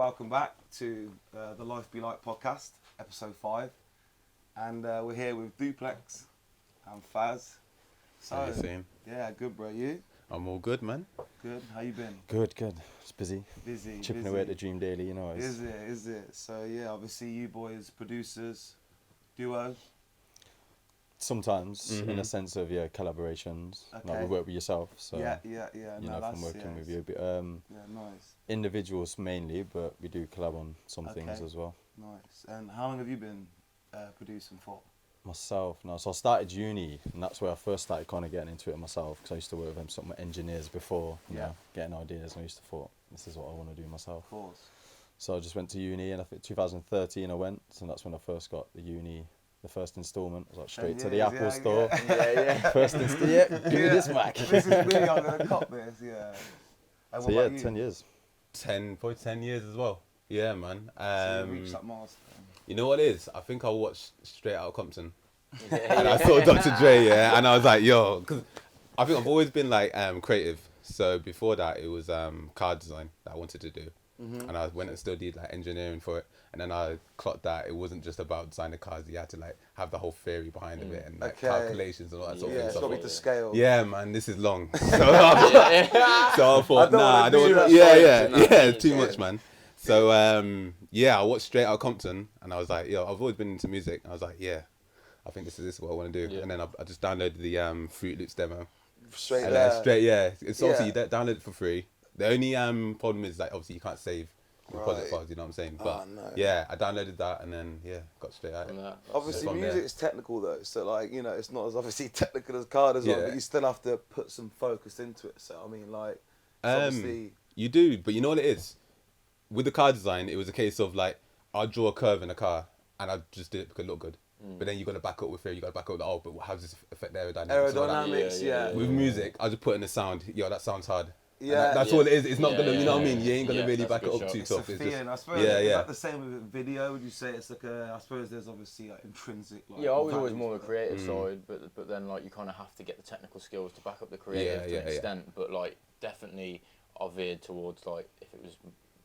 welcome back to the Life Be Like podcast, episode 5. And we're here with Duplex and Faz. So, How you feeling? Yeah, good, bro. You? I'm all good, man. Good. How you been? Good. It's busy. Chipping away at the dream daily, you know. Is it? So, yeah, obviously you boys, producers, duo. Sometimes, in a sense of, collaborations. Okay. Like we work with yourself, so... Yeah. You know, from working with you. But, yeah, nice. individuals mainly, but we do collab on some things as well. Nice. And how long have you been producing for? Myself, no. So I started uni, and that's where I first started kind of getting into it myself, because I used to work with some engineers before, you know, getting ideas, and I used to thought, this is what I want to do myself. Of course. So I just went to uni, and I think 2013 I went, and that's when I first got the first instalment. I was like straight to the Apple store. Yeah. First installment, give me this Mac. This is me, I'm going to cop this, yeah. And So what about 10 years. Probably 10 years as well. Yeah, man. So you reached that milestone. You know what it is? I think I watched Straight Outta Compton. And I saw Dr. Dre, and I was like, yo, because I think I've always been like creative. So before that, it was car design that I wanted to do. And I went and still did like engineering for it. And then I clocked that it wasn't just about designing cars. You had to like have the whole theory behind it and like calculations and all that sort of thing. Yeah, it's got to be to scale. Yeah, man, this is long. So I thought, I don't want to. Too much, man. So I watched Straight Outta Compton, and I was like, yo, I've always been into music. I was like, yeah, I think this is what I want to do. Yeah. And then I just downloaded the Fruit Loops demo. Straight there. It's obviously you download it for free. The only problem is like obviously you can't save project files. You know what I'm saying? But yeah, I downloaded that and then got straight at it. Obviously, music is technical though, so like it's not as obviously technical as car design, but you still have to put some focus into it. So I mean, like, obviously you do, but you know what it is? With the car design, it was a case of like I'll draw a curve in a car and I just did it because it looked good. But then you got to back up with theory. You got to back up with but how does this affect the aerodynamics? Aerodynamics, With music, I just put in the sound. Yo, that sounds hard. Yeah, that's all it is. It's not gonna, you know what I mean. You ain't gonna really back it up too tough. It's feeling. I suppose it's like the same with video. Would you say it's like I suppose there's obviously like intrinsic. Like, I was always more the creative side, but then like you kind of have to get the technical skills to back up the creative to an extent. But like definitely, I veered towards like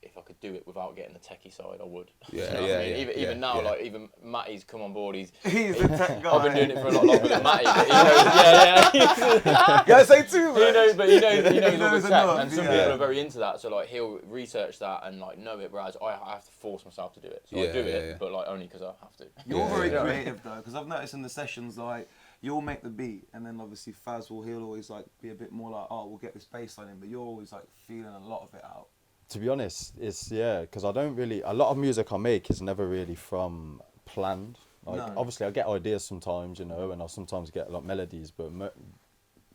if I could do it without getting the techie side, I would. Even now, like even Matty's come on board. He's the tech guy. I've been doing it for a lot longer than Matty. But he knows, yeah, say too, man. He knows all the tech, and some people are very into that. So like he'll research that and like know it, whereas I have to force myself to do it. So I do it, but like only because I have to. You're very creative though, because I've noticed in the sessions like you'll make the beat, and then obviously Faz he'll always like be a bit more like, oh, we'll get this bass line in, but you're always like feeling a lot of it out. To be honest, it's because I don't really. A lot of music I make is never really from planned. Like obviously, I get ideas sometimes, and I sometimes get like melodies, but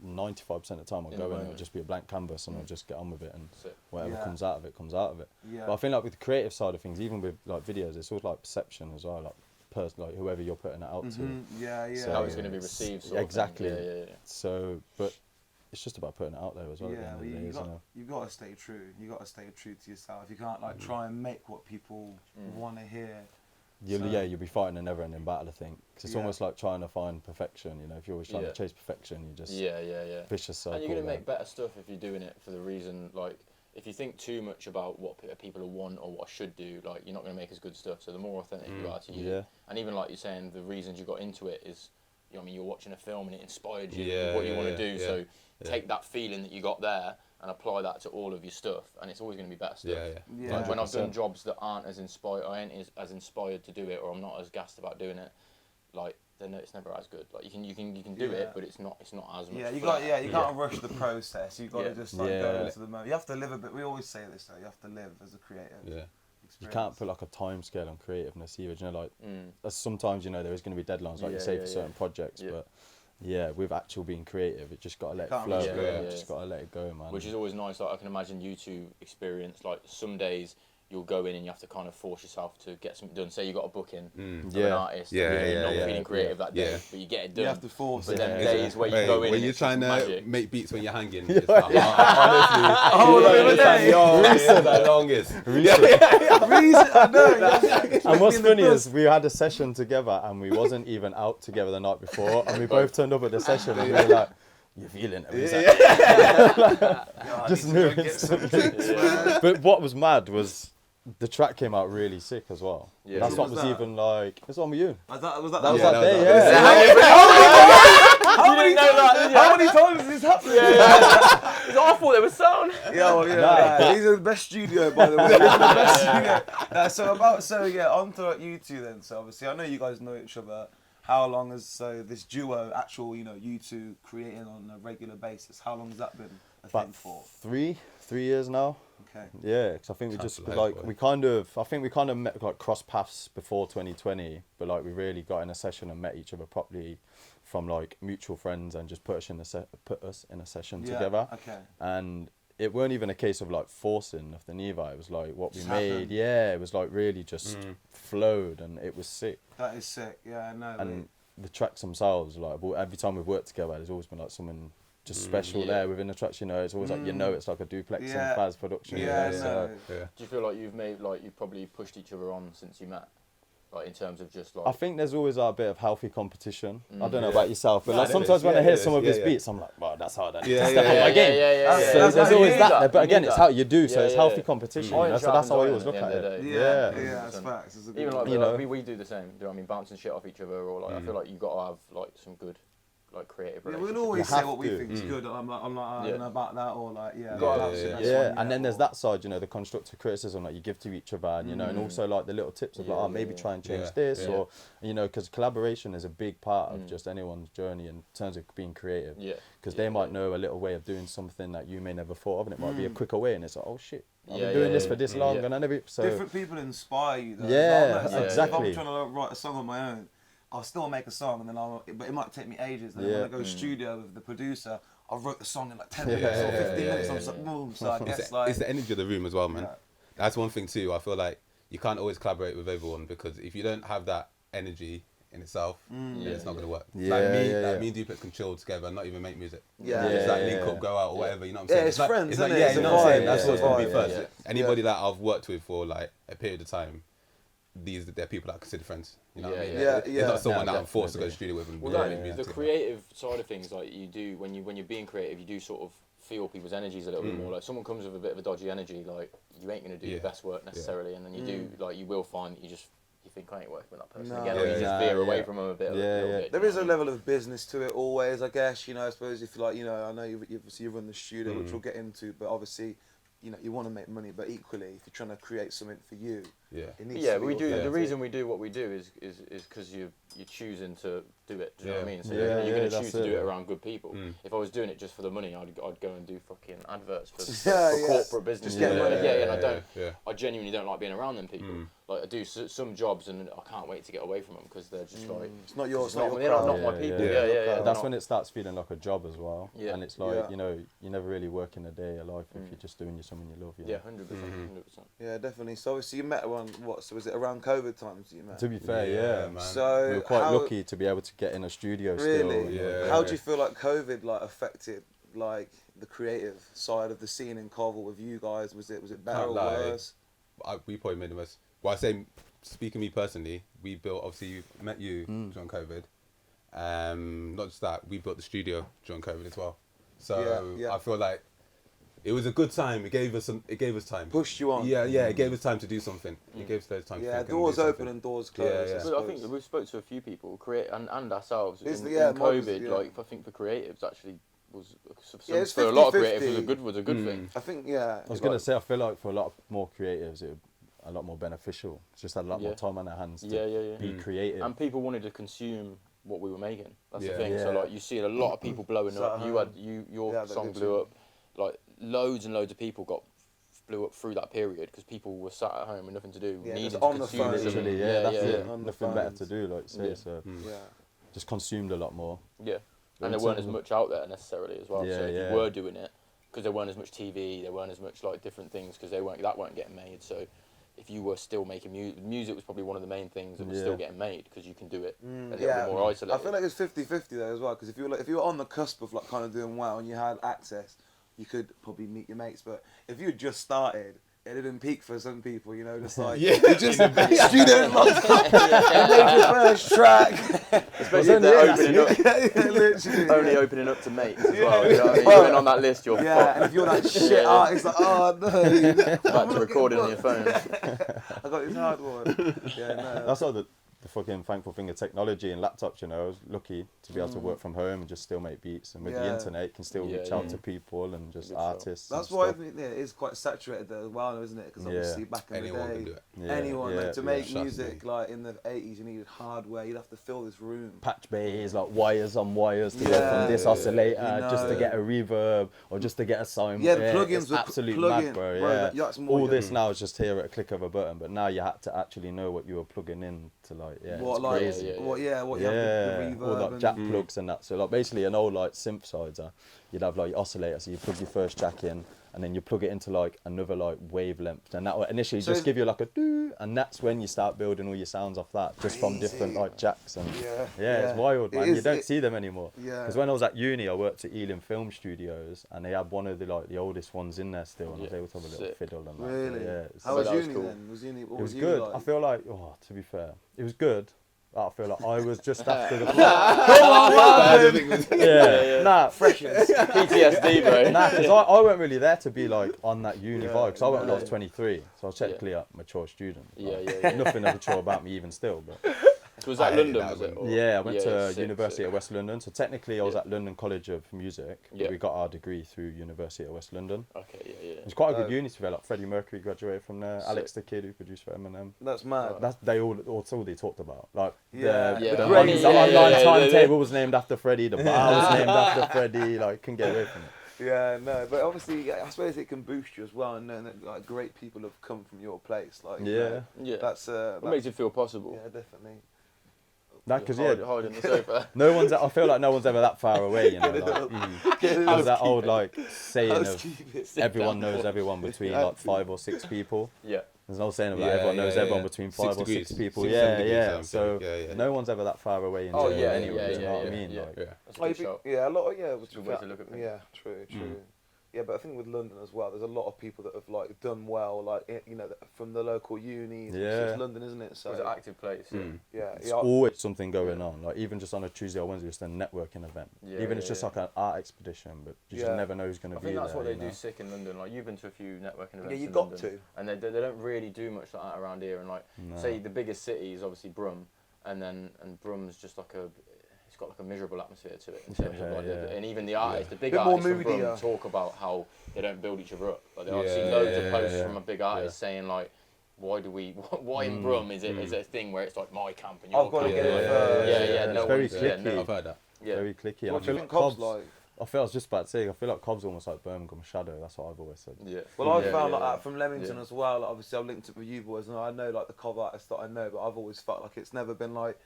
95% of the time I go in, it'll just be a blank canvas, and I'll just get on with it, and whatever comes out of it comes out of it. Yeah. But I think like with the creative side of things, even with like videos, it's all like perception as well, like whoever you're putting it out to. So, how it's going to be received. Exactly. So, but. It's just about putting it out there as well. Yeah, you've got to stay true. You got to stay true to yourself. You can't like try and make what people want to hear. You'll be fighting a never-ending battle, I think. Because it's almost like trying to find perfection. If you're always trying to chase perfection, you just vicious cycle. And you're gonna make better stuff if you're doing it for the reason like. If you think too much about what people want or what I should do, like you're not gonna make as good stuff. So the more authentic you are to you, and even like you're saying, the reasons you got into it is, you're watching a film and it inspired you with what you want to do. So take that feeling that you got there and apply that to all of your stuff, and it's always going to be better stuff. Like when I've done jobs that aren't as inspired, I ain't as inspired to do it, or I'm not as gassed about doing it. Like then it's never as good. Like you can do it, but it's not as much. Yeah, you can't rush the process. You've got to just like go into the moment. You have to live a bit. We always say this though. You have to live as a creative. Yeah. You can't put like a time scale on creativeness either. Sometimes there is going to be deadlines, like you say, for certain projects, but. Yeah, with actual being creative, it just got to let it flow. Just got to let it go, man. Which is always nice. Like I can imagine you two experience. Like some days you'll go in and you have to kind of force yourself to get something done. Say you got a booking of an artist, and you're not feeling creative that day, but you get it done. You have to force it. But then days where you go in when and you're trying to magic. make beats when you're hanging. It's like, honestly, the longest. I know. And what's funny is we had a session together and we wasn't even out together the night before, and we both turned up at the session and we were like, "You're feeling it." Just moving. But what was mad was the track came out really sick as well. Yeah. That's Who what was was that? even like. It's on with you. Was that That was Yeah, that that day, was yeah. How many times is this happening? He's like, I thought there was sound. Yeah, well, yeah. These are the best studio, by the way. These are the best studio. On to like, you two then. So obviously, I know you guys know each other. How long has this duo, actual, you two creating on a regular basis? How long has that been a thing About for? 3 years now. Okay. Yeah, because I think we Time just flies, like boy. we kind of met, like, cross paths before 2020, but like we really got in a session and met each other properly from like mutual friends and just put us in a session together. Okay. And it weren't even a case of like forcing of the Neva. It was like what we Just made. happened. Yeah, it was like really just flowed, and it was sick. That is sick. Yeah, I know. And the tracks themselves, like every time we've worked together, there's always been like something just special there within the tracks. It's always like it's like a Duplex and Faz production. Yeah, so Yeah. Do you feel like you've probably pushed each other on since you met? Like in terms of just like. I think there's always a bit of healthy competition. I don't know Yeah. about yourself, but Nah, like there sometimes is. when I Yeah, hear yeah, some of yeah, his yeah. beats, I'm like, wow, that's hard. I need Yeah, to step yeah, up my yeah, game. That's So how there's you always need that. that. But You again, need it's that. how you do. So Yeah, it's yeah, healthy yeah. competition. Oh, So that's how I always at look the at end of the it. day. Yeah. Yeah, that's facts. It's a good Even one. like, You know. we do the same. Do you know what I mean? Bouncing shit off each other, or like I feel like you've got to have like some good, like creative Yeah, relationships. we'll always You say have what we to. think is good. I'm like, I don't know about that, or like, Yeah, that's yeah, that's Yeah, one, and then there's or- that side, the constructive criticism that you give to each other, and and also like the little tips of like, Yeah, maybe yeah. try and change Yeah, this, yeah. or because collaboration is a big part of just anyone's journey in terms of being creative. Yeah. Because they might know a little way of doing something that you may never thought of, and it might be a quicker way, and it's like, oh shit, I've been doing this for this long, and I never. So different people inspire you. Though. Yeah, Like, exactly. If I'm trying to write a song on my own, I'll still make a song, and then but it might take me ages. And then when I go studio with the producer, I wrote the song in like 10 minutes or 15 minutes. I'm just like, boom. So I guess It's the energy of the room as well, man. Yeah. That's one thing too. I feel like you can't always collaborate with everyone, because if you don't have that energy in itself, then it's not gonna work. Yeah, like me, yeah, like yeah. me and Duplex can chill together and not even make music. Yeah. Just like Yeah, link yeah. up, go out or whatever. You know what I'm Yeah, saying? it's like, friends, it's like, isn't it? yeah, It's you a know what I'm saying. vibe, That's yeah, what's gonna be yeah, first. yeah. Anybody that I've worked with for like a period of time, they're people that I consider friends. You know what I mean? Yeah, It's yeah. not someone Yeah, that I'm forced to go to definitely. the studio with and Well, really like, make the music together. creative side of things, like you do when you're being creative, you do sort of feel people's energies a little bit more. Like someone comes with a bit of a dodgy energy, like you ain't gonna do your best work necessarily, and then you do like you will find that you think I ain't working with that person No. again, or you Yeah. just veer away Yeah. from them a bit. Yeah, a little yeah. bit, There you is know a what I mean? level of business to it always, I guess. I suppose if you like, I know you run the studio, which we'll get into, but obviously, you want to make money, but equally, if you're trying to create something for you, Yeah. it needs Yeah, to be we do. authentic. The reason we do what we do is because you're choosing to do it. Do you know what I Yeah. mean? So Yeah, you're yeah, going to that's choose to do it. it around good people. If I was doing it just for the money, I'd go and do fucking adverts for Yeah, yeah. corporate business. Just get money. And I don't. Yeah. I genuinely don't like being around them people. Like I do some jobs, and I can't wait to get away from them because they're just like It's not your, it's not your they're not crowd. my Yeah, people. yeah. Yeah, yeah, But yeah. That's they're when not- it starts feeling like a job as well. Yeah. And it's like, Yeah. you're never really working a day of life if you're just doing something you love. You know? Yeah, 100%. Yeah, definitely. So obviously you met around so was it around COVID times you met? To be fair, Yeah, yeah. man. So We were quite how- lucky to be able to get in a studio Really? still. Yeah. How do you feel like COVID affected like the creative side of the scene in Cornwall with you guys? Was it better Can't or lie. worse? We probably made the most. Well, I say, speaking me personally, we built, obviously, met you during COVID. Not just that, we built the studio during COVID as well. So Yeah, yeah. I feel like it was a good time. It gave us time. Pushed you on. Yeah, it gave us time to do something. It gave us those time. Yeah, to think and doors do open something. and doors Yeah, closed. yeah. But I think we spoke to a few people, and ourselves It's in, the- yeah, in models, COVID. yeah. Like I think for creatives actually was Yeah, it's for a lot of 50-50. creatives was a good thing. I think yeah. I was going to say, I feel like for a lot of more creatives, it would a lot more beneficial. It's just had a lot more Yeah. time on their hands to Yeah. be creative. And people wanted to consume what we were making. That's Yeah. the thing. So Yeah. like you see a lot of people blowing So, up. Your yeah, they song did blew too. up. Like loads and loads of people blew up through that period because people were sat at home with nothing to do, Yeah, needing just to on the consume phone. it. Literally, yeah, that's it. On the Nothing better phones. to do, like you say. Yeah. So Yeah. just consumed a lot more. Yeah. But And in there weren't as terms of- much out there necessarily as well. Yeah, so if yeah. you were doing it, because there weren't as much TV, there weren't as much like different things because that weren't getting made. So if you were still making music was probably one of the main things that was still Yeah. getting made because you can do it a little Yeah, bit more isolated. I feel like it's 50-50 though as well, because if you were on the cusp of like kind of doing well and you had access, you could probably meet your mates. But if you had just started, it'd have been peak for some people, you know, just like Yeah. you just studio locked up and made your first track. Especially if they're opening up, Yeah, literally. only opening up to mates as well. You know what I mean? You're in on that list, you're Yeah, and fucked. if you're that shit artist, like, oh no, Back to recording on your phone. I got this hard one. Yeah, no. That's like the fucking thankful thing of technology and laptops, you know. I was lucky to be able to work from home and just still make beats, and with the Yeah. internet you can still Yeah, reach yeah. out to people and just Good show. artists. That's and why I stuff. think it is quite saturated though as well, isn't it? Because Yeah. obviously back in Anyone the can day, do it. Yeah, anyone yeah, like, to yeah. make Trust music me. like in the 80s, you needed hardware. You'd have to fill this room. Patch bays, like wires on wires to go Yeah, from this yeah, oscillator you just to know. get a reverb or just to get a sound. Yeah, the plugins it's were absolute plug-in, mad, bro. bro, Yeah, that's more all your- this now is just here at a click of a button, but now you had to actually know what you were plugging in to, like, yeah, What it's like crazy. what you have Yeah, the reverb all like and jack plugs and that. So like basically an old like synthesizer, you'd have like your oscillator, so you plug your first jack in, and then you plug it into like another like wavelength, and that will initially So just is- give you like a doo, and that's when you start building all your sounds off that, just from different Crazy. like jacks and Yeah, it's wild, It man. You is- don't it- see them anymore. Yeah. Because when I was at uni, I worked at Ealing Film Studios, and they had one of the like the oldest ones in there still, and I was Yeah, able to have a little sick. fiddle and that. Really? Yeah, it's- How was that was uni cool. then? Was uni? What it was uni good. Like? I feel like, oh, to be fair, it was good. I feel like I was just after the yeah, nah, Freshers. PTSD, bro. nah, because I weren't really there to be like on that uni Yeah, vibe. Because I went when I was no. 23, so I was technically a mature student. Yeah, Like, yeah, yeah. Nothing mature about me even still, but So was that I hated London, that was it? one. or- yeah, I went to sick, University sick. of West London. So technically, I was Yeah. at London College of Music. But Yeah. we got our degree through University of West London. Okay, yeah, yeah. It's quite a good uni to be fair. Like Freddie Mercury graduated from there. Sick. Alex the Kid who produced for Eminem. That's mad. That's all they talked about. Like Yeah. the, Yeah, the, the money, money, the yeah, online yeah, timetable was named after Freddie. The bar was named after Freddie. Like couldn't get away from it. Yeah, no, but obviously, yeah, I suppose it can boost you as well, and knowing that like great people have come from your place. Like, you Yeah. know, Yeah. that's What makes it feel possible? yeah, definitely. That because Hide- yeah, hide on the sofa. no one's. I feel like no one's ever that far away. You know, like, there's that old like saying of Housekeeping. everyone knows everyone between like 5 or 6 people. Yeah. There's no saying about Yeah, everyone knows yeah, everyone yeah. between 6 5 or 6 degrees, people. 6, Yeah, 7 degrees, yeah. I'm So sure. Yeah, yeah. no one's ever that far away in Oh, general yeah, anyway. yeah, you know what yeah, I mean? yeah. Like, Yeah. That's a Oh, good shout. yeah, a lot of It's a good way to look at things. Yeah, true. Yeah, but I think with London as well, there's a lot of people that have like done well, like you know, from the local unis. Yeah. It's London, isn't it? So It was an active place. yeah, There's yeah. always something going on. Like even just on a Tuesday or Wednesday, just a networking event. Yeah, Even yeah, it's just yeah. like an art expedition, but you Yeah. just never know who's going I to be think there. that's what they you do know? sick in London. Like you've been to a few networking events. Yeah, you in got London, to. and they don't really do much like that around here. And like No. say the biggest city is obviously Brum, and Brum's just like it's got like a miserable atmosphere to it in terms of Yeah, like yeah. and even the artists, the big Bit more artists from Brum moodier. talk about how they don't build each other up. Like I've Yeah, seen loads yeah, of posts yeah. from a big artist saying like, why in Brum is it a thing where it's like my camp and your I've got to camp? get it Yeah, first. yeah, It's no very one's- yeah, clicky. no- I've heard that. yeah. Very clicky. And What I do you feel think like Cobb's Cobb's. like? I feel I was just about to say. I feel like Cobb's almost like Birmingham Shadow. That's what I've always said. Yeah. Well, I've Yeah, found yeah, like yeah. that from Leamington Yeah. as well. Like, obviously, I've linked up with you boys, and I know like the Cobb artists that I know, but I've always felt like it's never been like,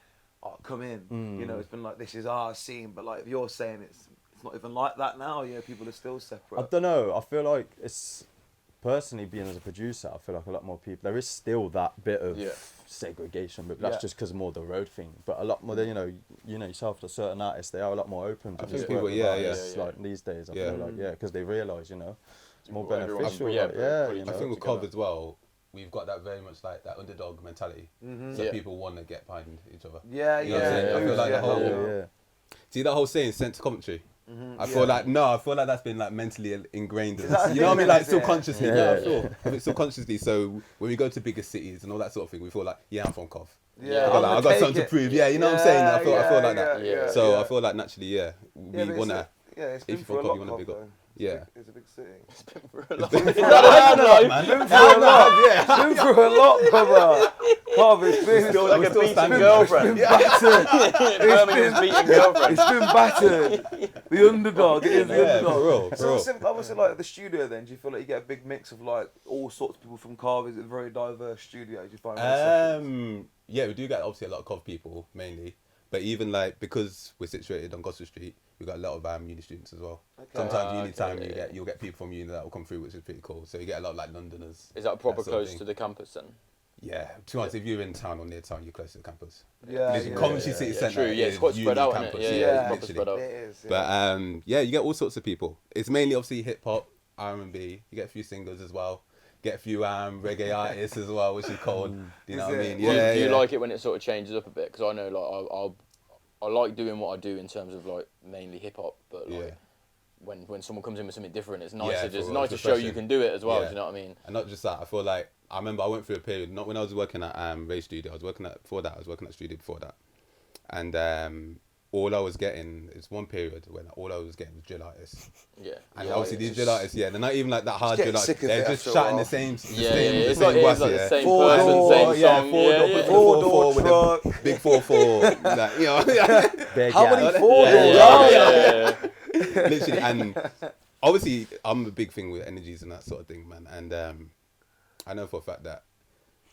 oh, come in. You know, it's been like this is our scene, but like if you're saying it's not even like that now. You know, people are still separate. I don't know. I feel like it's personally being as a producer. I feel like a lot more people. There is still that bit of Yeah. segregation, but that's Yeah. just because more the road thing. But a lot more. You know yourself. To certain artists, they are a lot more open to I just think people- work with yeah, artists, yeah. like these days. I Yeah. feel like because they realise it's more Well, everyone- beneficial. yeah, like, but yeah, put you it know. I think with together. Cobb as well, we've got that very much like that underdog mentality. So Yeah. people want to get behind each other. Yeah, You know what I'm saying? yeah. I feel like the yeah, whole- yeah. yeah. See that whole saying, sent to commentary? I feel like that's been like mentally ingrained in that us. a You know what I thing mean? then, Like is it? subconsciously. Yeah. Yeah, I feel subconsciously. So when we go to bigger cities and all that sort of thing, we feel like, yeah, I'm from Cov. Yeah, I've I'm got gonna take something to it. prove. Yeah, you know what I'm saying? I feel like that. yeah, So yeah. I feel like naturally, yeah, Yeah, we but want to. it's if been you for a feel lot, you wanna Cov, big up. though. Yeah. It's a big city. Man. Been through a lot, brother. Cov, it's been Still Like a still beaten standing. girlfriend. been- Birmingham's beaten girlfriend. It's been battered. The underdog. It is the Yeah, underdog. for real, for So real. obviously, like the studio, then, do you feel like you get a big mix of like all sorts of people from Carve? Is it a very diverse studio? Do you find Yeah, we do get obviously a lot of Cov people mainly, but even like because we're situated on Gospel Street, we got a lot of uni students as well. Sometimes uni time you'll get people from uni that will come through, which is pretty cool. So you get a lot of like Londoners. Is that proper that sort of close thing. to the campus then? Yeah, to be honest, if you're in town or near town, you're close to the campus. Yeah, Literally, yeah, Coventry yeah, City yeah, Centre. true, yeah, it's quite uni spread out, innit? campus, Yeah, yeah, it's proper literally. spread out. It is. But yeah, you get all sorts of people. It's mainly obviously hip hop, R&B. You get a few singers as well. get a few reggae artists as well, which is cold. You know what I mean? Do you like it when it sort of changes up a bit? Because I know like I like doing what I do in terms of like mainly hip hop, but like when someone comes in with something different, it's nice to show you can do it as well. Do you know what I mean? And not just that, I feel like I remember I went through a period. Not when I was working at Ray Studio. I was working at Studio before that, and all I was getting is one period when all I was getting was drill artists. Yeah. And obviously these drill artists, they're not even like that hard drill artists. They're just after a shouting while. the same It's same like the same person, same song. Four-door with truck. a big 4-4, like, you know. Big How guy. many four-doors? Yeah. Literally, and obviously I'm a big thing with energies and that sort of thing, man. And I know for a fact that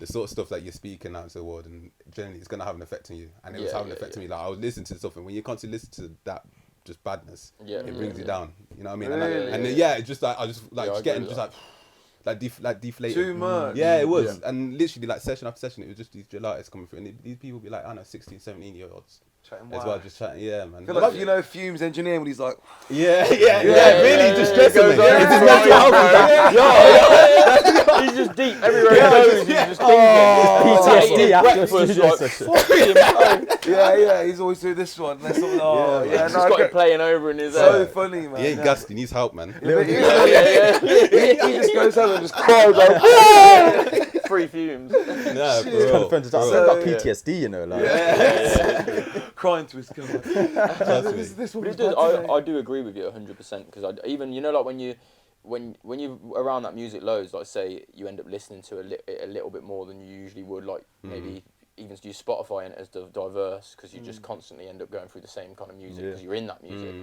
the sort of stuff that you're speaking out to the world, and generally it's gonna have an effect on you, and it was having an effect on me. Like I was listening to stuff, and when you constantly listen to that just badness, it brings you down. You know what I mean? Really? And it's just like I just like just getting just like deflated. Too much. Yeah, it was, and literally like session after session, it was just these drill artists coming through, and these people be like, I don't know, 16, 17-year-olds. Chatting As well, just chatting, yeah, man. I feel like, you know, Fumes engineering when he's like, really, just stressing me. He's just deep everywhere he goes. He's just thinking. PTSD after a Breakfast, studio like, session. fucking hell. yeah, he's always doing this one. He's He's just got it playing over in his so head. funny, man. He ain't gassed, he needs help, man. He just goes home and just cries like, Free Fumes. Nah, for Kind of real. friends with that. So, I've got PTSD, you know, like. crying to his car. This one But was it does, bad today. I do agree with you 100%, because I even, you know, like when you around that music loads, like say you end up listening to it a little bit more than you usually would, like maybe even use Spotify and as diverse, because you just constantly end up going through the same kind of music because you're in that music,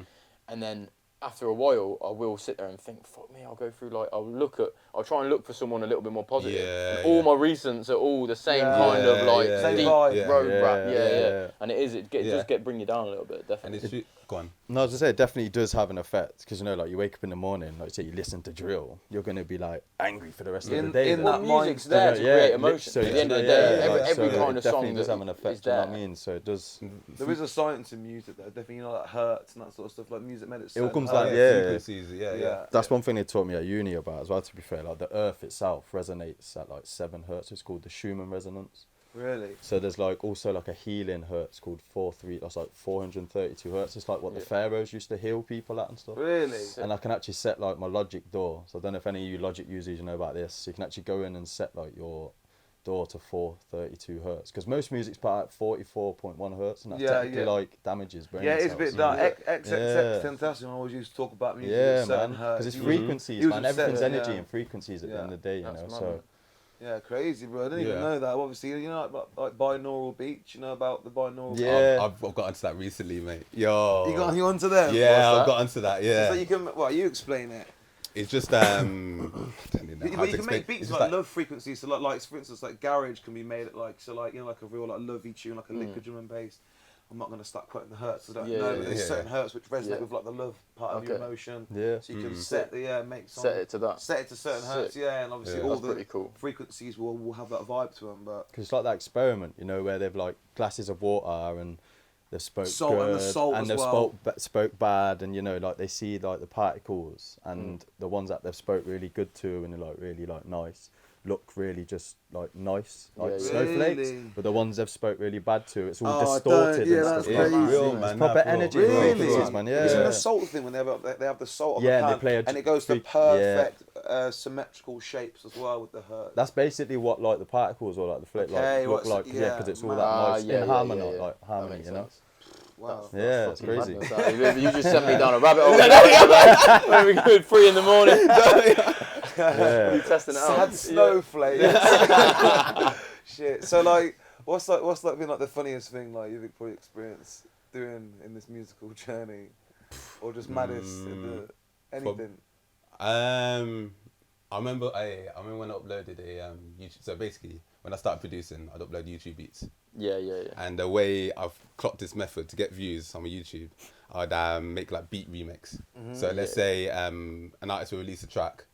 and then after a while I will sit there and think, fuck me, I'll go through like I'll try and look for someone a little bit more positive. And all my recents are all the same kind of like Same deep vibe. road rap, and it does bring you down a little bit, And definitely. it's go on. No, I was gonna say it definitely does have an effect, because you know, like you wake up in the morning, like say you listen to drill, you're gonna be like angry for the rest of the day. in like. that Well, music's there to create emotion. So At the end of the yeah, day, yeah, every so kind it of definitely song does have an is effect. You know there. what I mean? So it does. There is a science in music though, definitely, you know, like hertz and that sort of stuff, like music medicine. It all comes hertz. like, yeah. Frequencies, yeah. That's one thing they taught me at uni about as well. To be fair, like the Earth itself resonates at like 7 hertz. It's called the Schumann resonance. Really? So there's like also like a healing hertz called 4-3. That's like 432 hertz. It's like what the pharaohs used to heal people at and stuff. Really? And I can actually set like my Logic door. So I don't know if any of you Logic users you know about this. So you can actually go in and set like your door to 432 hertz, because most music's put at 44.1 hertz, and that technically like damages brain Yeah, it's a cells. bit dark. Yeah. XXX Tentacion always used to talk about music Yeah, at certain man. hertz. Because it's He was- frequencies, he was man. obsessed, Everything's energy yeah. and frequencies at the end of the day, you know. That's So Yeah, crazy, bro. I didn't even know that. Obviously, you know, like binaural beats. You know about the binaural. Yeah. I've got onto that recently, mate. Yo. You onto them? Yeah, What's I've that? got onto that. Yeah. So you can. Well, you explain it. It's just But you can make beats it's like love frequencies. So like for instance, like garage can be made at like you know, like a real like lovey tune, like a liquid drum and bass. I'm not gonna start quoting the hertz. I don't know. But there's certain hertz which resonate with like the love part of your emotion. Yeah. So you can set make Set it to that. Set it to certain hertz. Yeah, and obviously all That's the pretty cool. frequencies will have that vibe to them. But Because it's like that experiment, you know, where they've like glasses of water and they've spoke Salt good and the salt and as they've well. spoke bad, and you know, like they see like the particles and the ones that they've spoke really good to and they're like really like nice look really just like nice, like Yeah, yeah. snowflakes. Really? But the ones they've spoke really bad to, it's all Oh, I distorted. don't- yeah, and that's stuff. crazy. real, It's man. proper That's real. energy. Really? frequencies, man. Yeah. Isn't the salt thing when they have the salt on Yeah, the and pan, they play and it goes to yeah. perfect symmetrical shapes as well with the hertz. That's basically what like the particles or like the flake Okay, like look what's- like, yeah, because it's all man. that nice Yeah, in yeah, harmony, yeah, yeah. like That harmony, makes you know. sense. Wow. Yeah, it's Fucking crazy. madness, that. You just sent me down a rabbit hole. When we go at 3 in the morning. Yeah. You testing it out. Sad snowflake. Shit. So like, what's been like the funniest thing like you've probably experienced doing in this musical journey, or just maddest anything? I remember when I uploaded a YouTube. So basically, when I started producing, I'd upload YouTube beats. Yeah. And the way I've clocked this method to get views on my YouTube, I'd make like beat remix. So let's say an artist will release a track,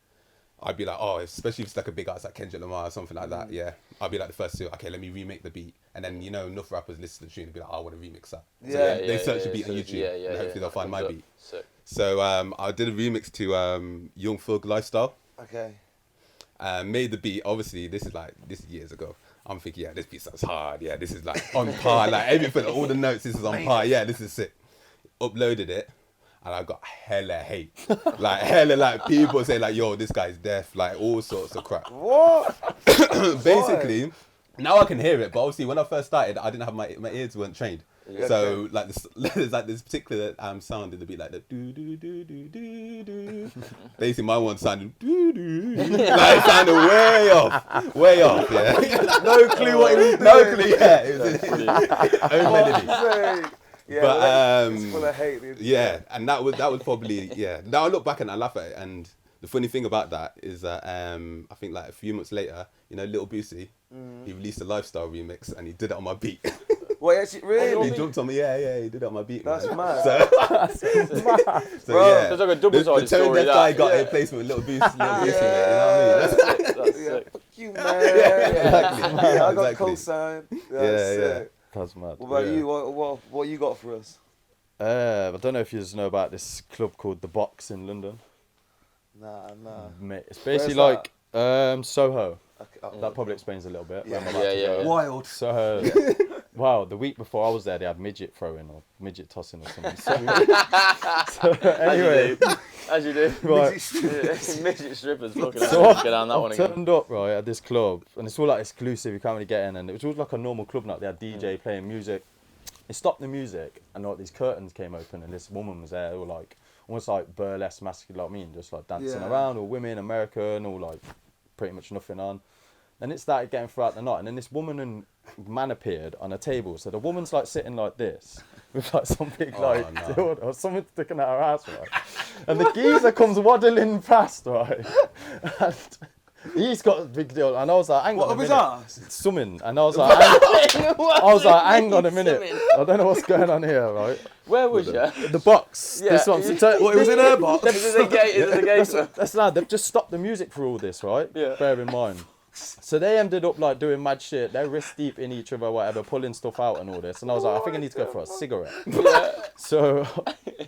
I'd be like, oh, especially if it's like a big artist like Kendrick Lamar or something like that, yeah. I'd be like the first two, okay, let me remake the beat. And then, you know, enough rappers listen to the tune and be like, oh, I want to remix that. So they search the beat on YouTube and hopefully they'll find my beat. Sick. So I did a remix to Young Thug Lifestyle. Okay. Made the beat. Obviously, this is years ago. I'm thinking, yeah, this beat sounds hard. Yeah, this is like on par. Like everything, all the notes, this is on par. Yeah, this is sick. Uploaded it, and I got hella hate. Like hella like people say like, yo, this guy's deaf. Like all sorts of crap. What? Basically, now I can hear it, but obviously when I first started, I didn't have my ears weren't trained. Yeah. So like this, there's like this particular sound in the beat, like the do do do do do do. Basically, my one sounded do do, like it sounded way off. Yeah, No clue what he was doing. no clue. Yeah, it was own melody. Yeah, But it's full of hate. Dude. yeah, and that was probably Now I look back and I laugh at it, and the funny thing about that is that I think like a few months later, you know, Little Boosie, he released a Lifestyle remix and he did it on my beat. What, actually, really? He jumped on me, yeah, he did it on my beat. That's man. mad. So Bro, yeah, there's like a double-sided the tone story, deaf guy that. got Yeah. a replacement with Little Boosie, mate, you know what I mean? That's Yeah, sick. fuck you, man. Exactly. Yeah, I got Exactly. co-signed. Yeah. That's mad. What about Yeah. you? What you got for us? I don't know if you just know about this club called The Box in London. Nah. Mate, it's basically Where's like Soho. Okay, oh. That probably explains a little bit. Yeah. where I'm about to Yeah. go. Wild. So, wow, the week before I was there, they had midget throwing or midget tossing or something. So anyway, As you do. right. Midget strippers. Fucking So hell, get down that one I again. turned up right at this club, and it's all like exclusive. You can't really get in, and it was all like a normal club night. They had DJ playing music. They stopped the music, and like these curtains came open, and this woman was there, all like almost like burlesque, masculine, like me, and just like dancing Yeah. around, all women, American, all like pretty much nothing on. Then it started getting throughout the night, and then this woman and man appeared on a table. So the woman's like sitting like this, with like some big like no. dildo or something sticking out her ass, right? And the geezer comes waddling past, right? And he's got a big deal, and I was like, hang What on a of his minute. ass? Summon, and I was like, hang on a minute. I don't know what's going on here, right? Where was you? The box. Yeah. This one. What, it was in her box? Is it a gate? Is it a gate? That's loud. They've just stopped the music for all this, right? Yeah. Bear in mind. So they ended up like doing mad shit. They're wrist deep in each other, whatever, pulling stuff out and all this. And I was like, I think I need to go for a cigarette. Yeah. So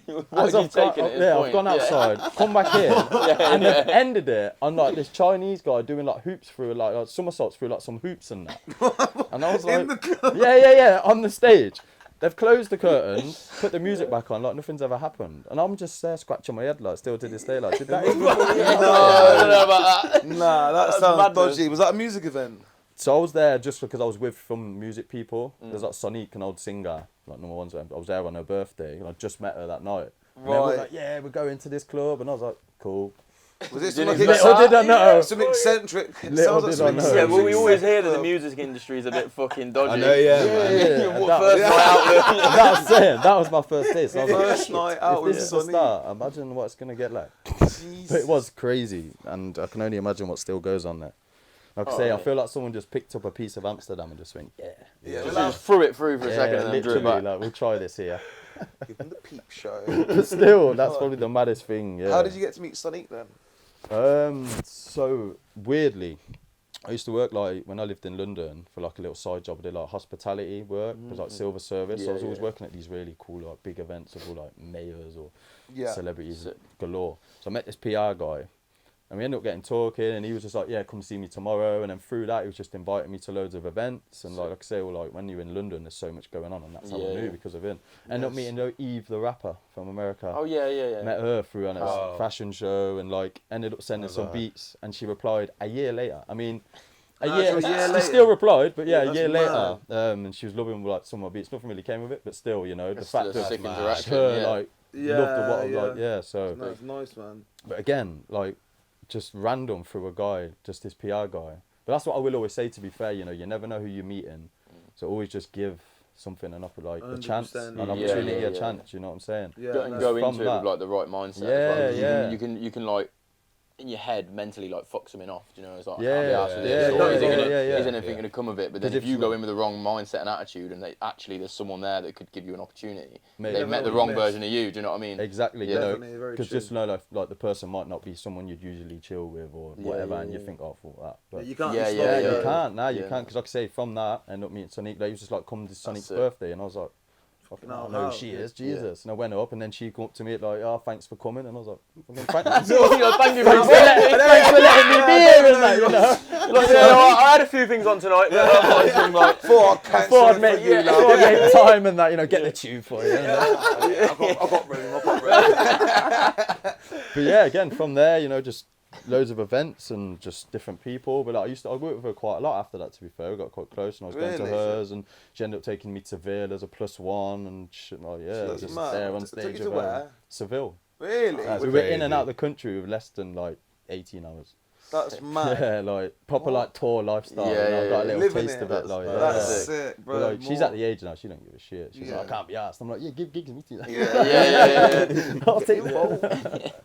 What as have you taken at this I've point? gone outside, come back in, and yeah. they've ended it on like this Chinese guy doing like hoops through like somersaults through like some hoops and that. And I was like, In the club? yeah, on the stage. They've closed the curtain, put the music back on, like nothing's ever happened. And I'm just there scratching my head, like, still to this day, like, did that even I don't know about that. Nah, that That's sounds madness. dodgy. Was that a music event? So I was there just because I was with some music people. There's like Sonique, an old singer, like number one. I was there on her birthday, and I just met her that night. And they were Right. like, yeah, we're going to this club, and I was like, cool. Was it Did some, he like, Little did I know. some eccentric? It Little sounds like did some I know. Yeah, eccentric well, we always hear that the club. music industry is a bit fucking dodgy. I know, yeah, man. Yeah, What that- first night out there? That was saying, that was my first day. So I was like, First night out if with this is the Sonny. start, imagine what it's gonna get like. But it was crazy, and I can only imagine what still goes on there. Like I say, I feel like someone just picked up a piece of Amsterdam and just went, yeah. Yeah, Just threw it through for a second and then drew literally, it back. like, we'll try this here. give him the peep show. But still, that's probably the maddest thing. Yeah. How did you get to meet Sonique then? So weirdly, I used to work like when I lived in London for like a little side job. I did like hospitality work, it was like silver service. So I was always working at these really cool like big events of all like mayors or celebrities galore. So I met this PR guy, and we ended up getting talking, and he was just like, yeah, come see me tomorrow. And then through that, he was just inviting me to loads of events. And like I say, well, like when you're in London, there's so much going on, and that's how I knew because of him. Ended up meeting Eve, the rapper from America. Oh, yeah. Met her through a fashion show, and like ended up sending some beats, and she replied a year later. I mean, a year she later. Still replied, but yeah, Yeah, a year that's later. And she was loving like some of my beats. Nothing really came of it, but still, you know, the It's fact still a that sick interaction, her yeah. like loved the what so. That's nice, man. But again, like, just random through a guy, just this PR guy. But that's what I will always say, to be fair, you know, you never know who you're meeting. So always just give something an a chance, 100%. an opportunity, a chance, you know what I'm saying? Yeah, Go, and no. go From into it that. with like the right mindset. Yeah, as well. yeah. You can like in your head mentally like fuck something off. Do you know? It's like, I Yeah, can't be arsed with yeah, this, or yeah, is yeah. anything going to come of it? But then Because if you go in with the wrong mindset and attitude, and there's someone there that could give you an opportunity, Maybe. they've met the wrong version of you. Do you know what I mean? Exactly, Yeah. you know, Definitely, very because true. just know like the person might not be someone you'd usually chill with or whatever, and you think, oh, for that. But You can't. Yeah, just yeah, like, you yeah. can't now. You Yeah. can't, because like I say, from that, end up meeting Sonique. Like, he was just like, come to Sonique's it. birthday, and I was like, fucking No, hell, I know how? who she Yeah. is, Jesus. And I went up, and then she come up to me like, oh, thanks for coming. And I was like, fucking thank Thank you thanks for letting me be here and that, you know. Like, I had a few things on tonight. But Before I'd make time and that, you know, get the tube for you. I got room. But yeah, again, from there, you know, just loads of events and just different people. But like, I worked with her quite a lot after that, to be fair. We got quite close, and I was going to Really? hers, and she ended up taking me to Seville as a +1 and shit. Like, yeah, That's just mad. there on Took stage you to with her. where? Seville. Really? We were in and out of the country with less than like 18 hours. That's mad. Yeah, like proper What? like tour lifestyle. Yeah, and I've got a little Living taste it. of it. Like, That's yeah. sick, bro. But, like, she's at the age now, she don't give a shit. She's Yeah. like, I can't be asked. I'm like, yeah, give gigs me too. Yeah. I'll take You that. bold.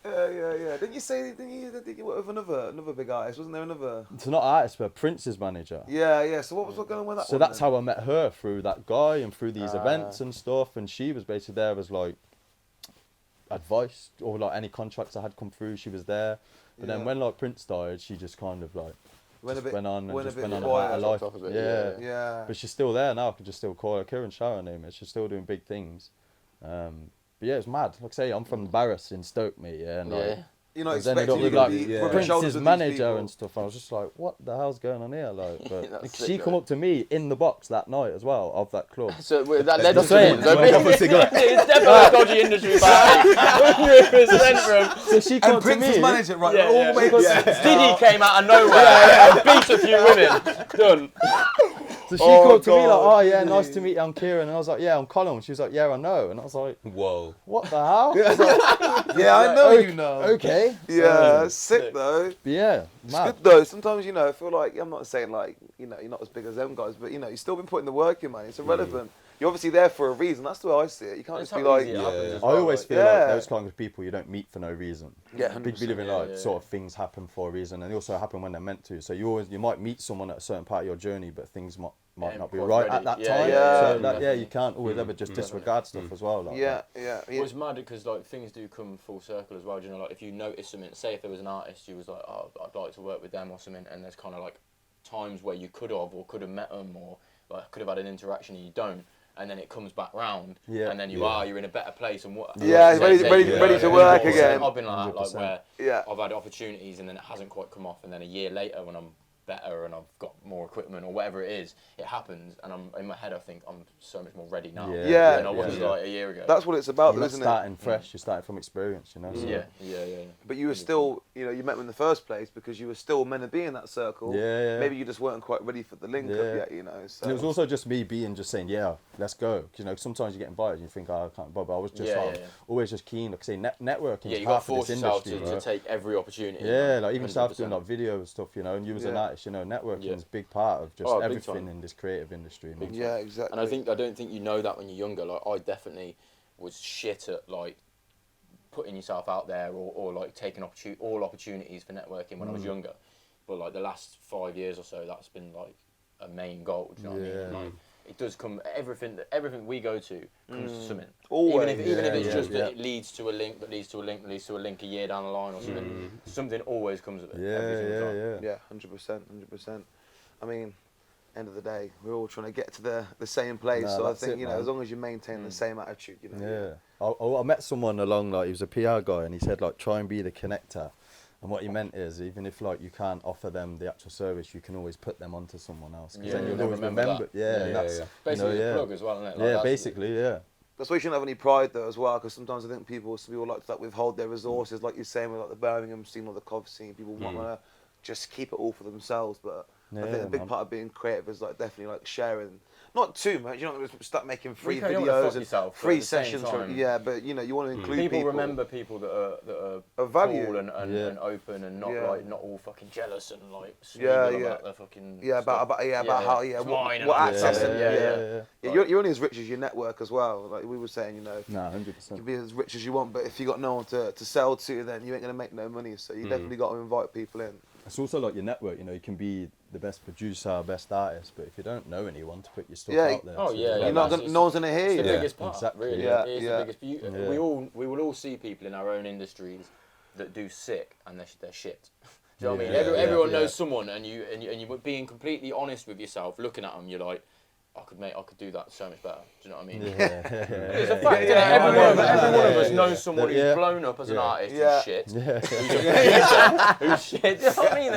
Yeah. Didn't you work with another big artist? Wasn't there another? It's not artist, but Prince's manager. Yeah. So what was going on with that So one that's then? how I met her, through that guy and through these events and stuff. And she was basically there as like advice, or like any contracts I had come through, she was there. But then when like Prince died, she just kind of like went on about her quiet. life. Dropped off a bit, Yeah. But she's still there now. I can just still call her. Kieran Shower, her name is. She's still doing big things. But yeah, it's mad. Like I say, I'm from Barras in Stoke, mate. Yeah, and like, You're not I was ended up expecting you with to like be rubbing shoulders Prince's with these manager people. and stuff. I was just like, what the hell's going on here? Like, but That's she sick, come though. up to me in the box that night as well of that club. So that led That's to saying. so Smoke up a cigarette. it's definitely a dodgy industry back. 100% from. So she come And up to Prince was me. manager, right? Yeah, all yeah. the way Diddy came out of nowhere and beat a few women. Done. So she come up to me like, God, oh yeah, nice to meet you, I'm Kieran. And I was like, yeah, I'm Colin. She was like, yeah, I know. And I was like, Whoa. what the hell? I was like, Yeah, I know you know. okay. Yeah, sick though. But yeah, It's mad. good though. Sometimes, you know, I feel like, I'm not saying like, you know, you're not as big as them guys, but you know, you've still been putting the work in, man. It's irrelevant. You're obviously there for a reason. That's the way I see it. You can't It's just be how like, easy it Yeah, happens yeah. as I well, always like- feel Yeah. like those kind of people you don't meet for no reason. Yeah, Big 100%, believer in like yeah. sort of things happen for a reason, and they also happen when they're meant to. So you might meet someone at a certain part of your journey, but things might Yeah, not be quite right ready. at that Yeah, time. yeah, So yeah, that, you can't always ever just disregard stuff as well. Like yeah. Well, it's mad because like things do come full circle as well. Do you know, like if you notice something, say if there was an artist who was like, oh, I'd like to work with them or something, and there's kind of like times where you could have met them or like could have had an interaction and you don't, and then it comes back round, Yeah. and then you're in a better place and what. Yeah, like, ready to work again. I've been like that, like 100%. where Yeah. I've had opportunities and then it hasn't quite come off, and then a year later when I'm better and I've got more equipment or whatever it is, it happens, and I'm in my head I think I'm so much more ready now Yeah. than I was Yeah. like a year ago. That's what it's about, you're though, not isn't it? starting fresh. You're starting from experience. You know. So. yeah. But you were still, you know, you met them in the first place because you were still meant to be in that circle. Yeah. Maybe you just weren't quite ready for the link up Yeah. yet, you know. So. And it was also just me just saying, yeah, let's go. 'Cause, you know, sometimes you get invited and you think, oh, I can't bother. I was just always just keen. Like I say, networking Yeah, is you got half to of force this yourself industry. to bro. take every opportunity. Yeah, like even started doing 100%. like video and stuff, you know, and you as an Yeah. artist, you know, networking Yeah. is a big part of just Oh, big everything time. in this creative industry. Man. Yeah, exactly. And I don't think you know that when you're younger. Like I definitely was shit at like putting yourself out there or like taking all opportunities for networking when I was younger. But like the last 5 years or so, that's been like a main goal. Do you know what I mean? Yeah. Like, it does come. Everything we go to comes to something. Always. Even if it's Yeah, just yeah. that it leads to a link that leads to a link that leads to a link a year down the line or something. Something always comes of it. every single time. Yeah, 100%. I mean, end of the day, we're all trying to get to the same place. No, So I that's think, it, you know, man. as long as you maintain the same attitude, you know. Yeah. I met someone along, like, he was a PR guy, and he said, like, try and be the connector. And what he meant is, even if, like, you can't offer them the actual service, you can always put them onto someone else. 'Cause then Yeah, you'll they'll always remember remember. that. Yeah, Yeah, and yeah, that's, yeah. Basically, you know, a yeah. plug as well, isn't it? Like, Yeah, that's- basically, yeah. That's why you shouldn't have any pride though as well, because sometimes I think some people like to like withhold their resources, like you're saying with like the Birmingham scene or the Cov scene. People want to just keep it all for themselves, but I think Yeah, a big man. part of being creative is like definitely like sharing. Not too much. You don't want to start making free you don't wanna videos fuck and yourself, but free at the same sessions. time- Yeah, but you know you want to include People people. remember people that are Of value. cool and open and not Yeah. like not all fucking jealous and like Yeah, snobby yeah. about their fucking Yeah, about stuff. how It's what mine and what I'm access obsessed. and Yeah. Yeah, you're only as rich as your network as well. Like we were saying, you know, Nah, you 100%. can be as rich as you want, but if you got no one to sell to, then you ain't gonna make no money. So you definitely got to invite people in. It's also like your network, you know, you can be the best producer, best artist, but if you don't know anyone to put your stuff Yeah. out there. Oh, to- yeah, You're like, not that's- gonna, no one's gonna hear It's you. the Yeah, biggest part, exactly. really. Yeah, It is yeah. the biggest beauty. Yeah. We will all see people in our own industries that do sick and they're shit. Do you know what I mean? Yeah, Everyone yeah. knows someone, and you being completely honest with yourself, looking at them, you're like, I could do that so much better. Do you know what I mean? It's a fact. Every one of us knows someone who's blown up as an artist who's shit. Who's shit. Do you know what I mean?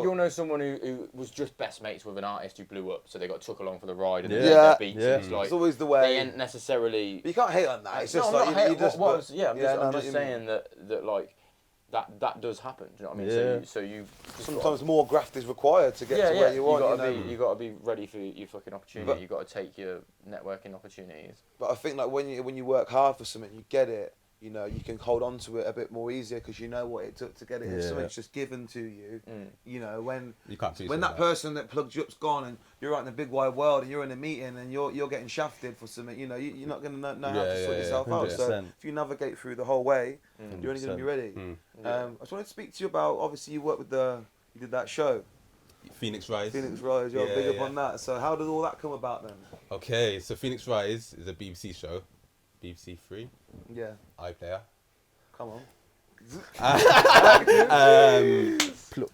You'll know someone who was just best mates with an artist who blew up, so they got took along for the ride and they made their beats. And it's like, it's always the way. They ain't necessarily. But you can't hate on that. It's just no, like you just. I'm just saying that like. That does happen. Do you know what I mean? So you sometimes more graft is required to get to where you want. You got to be ready for your fucking opportunity. You got to take your networking opportunities. But I think like when you work hard for something, you get it. You know, you can hold on to it a bit more easier because you know what it took to get it. If something's just given to you, you know, when that person that plugged you up's gone and you're out in the big wide world and you're in a meeting and you're getting shafted for something, you know, you're not going to know how to sort yourself out. So if you navigate through the whole way, you're only going to be ready. I just wanted to speak to you about, obviously you worked with you did that show. Phoenix Rise. You're big up on that. So how did all that come about then? Okay, so Phoenix Rise is a BBC show. BBC 3. Yeah. iPlayer. Come on.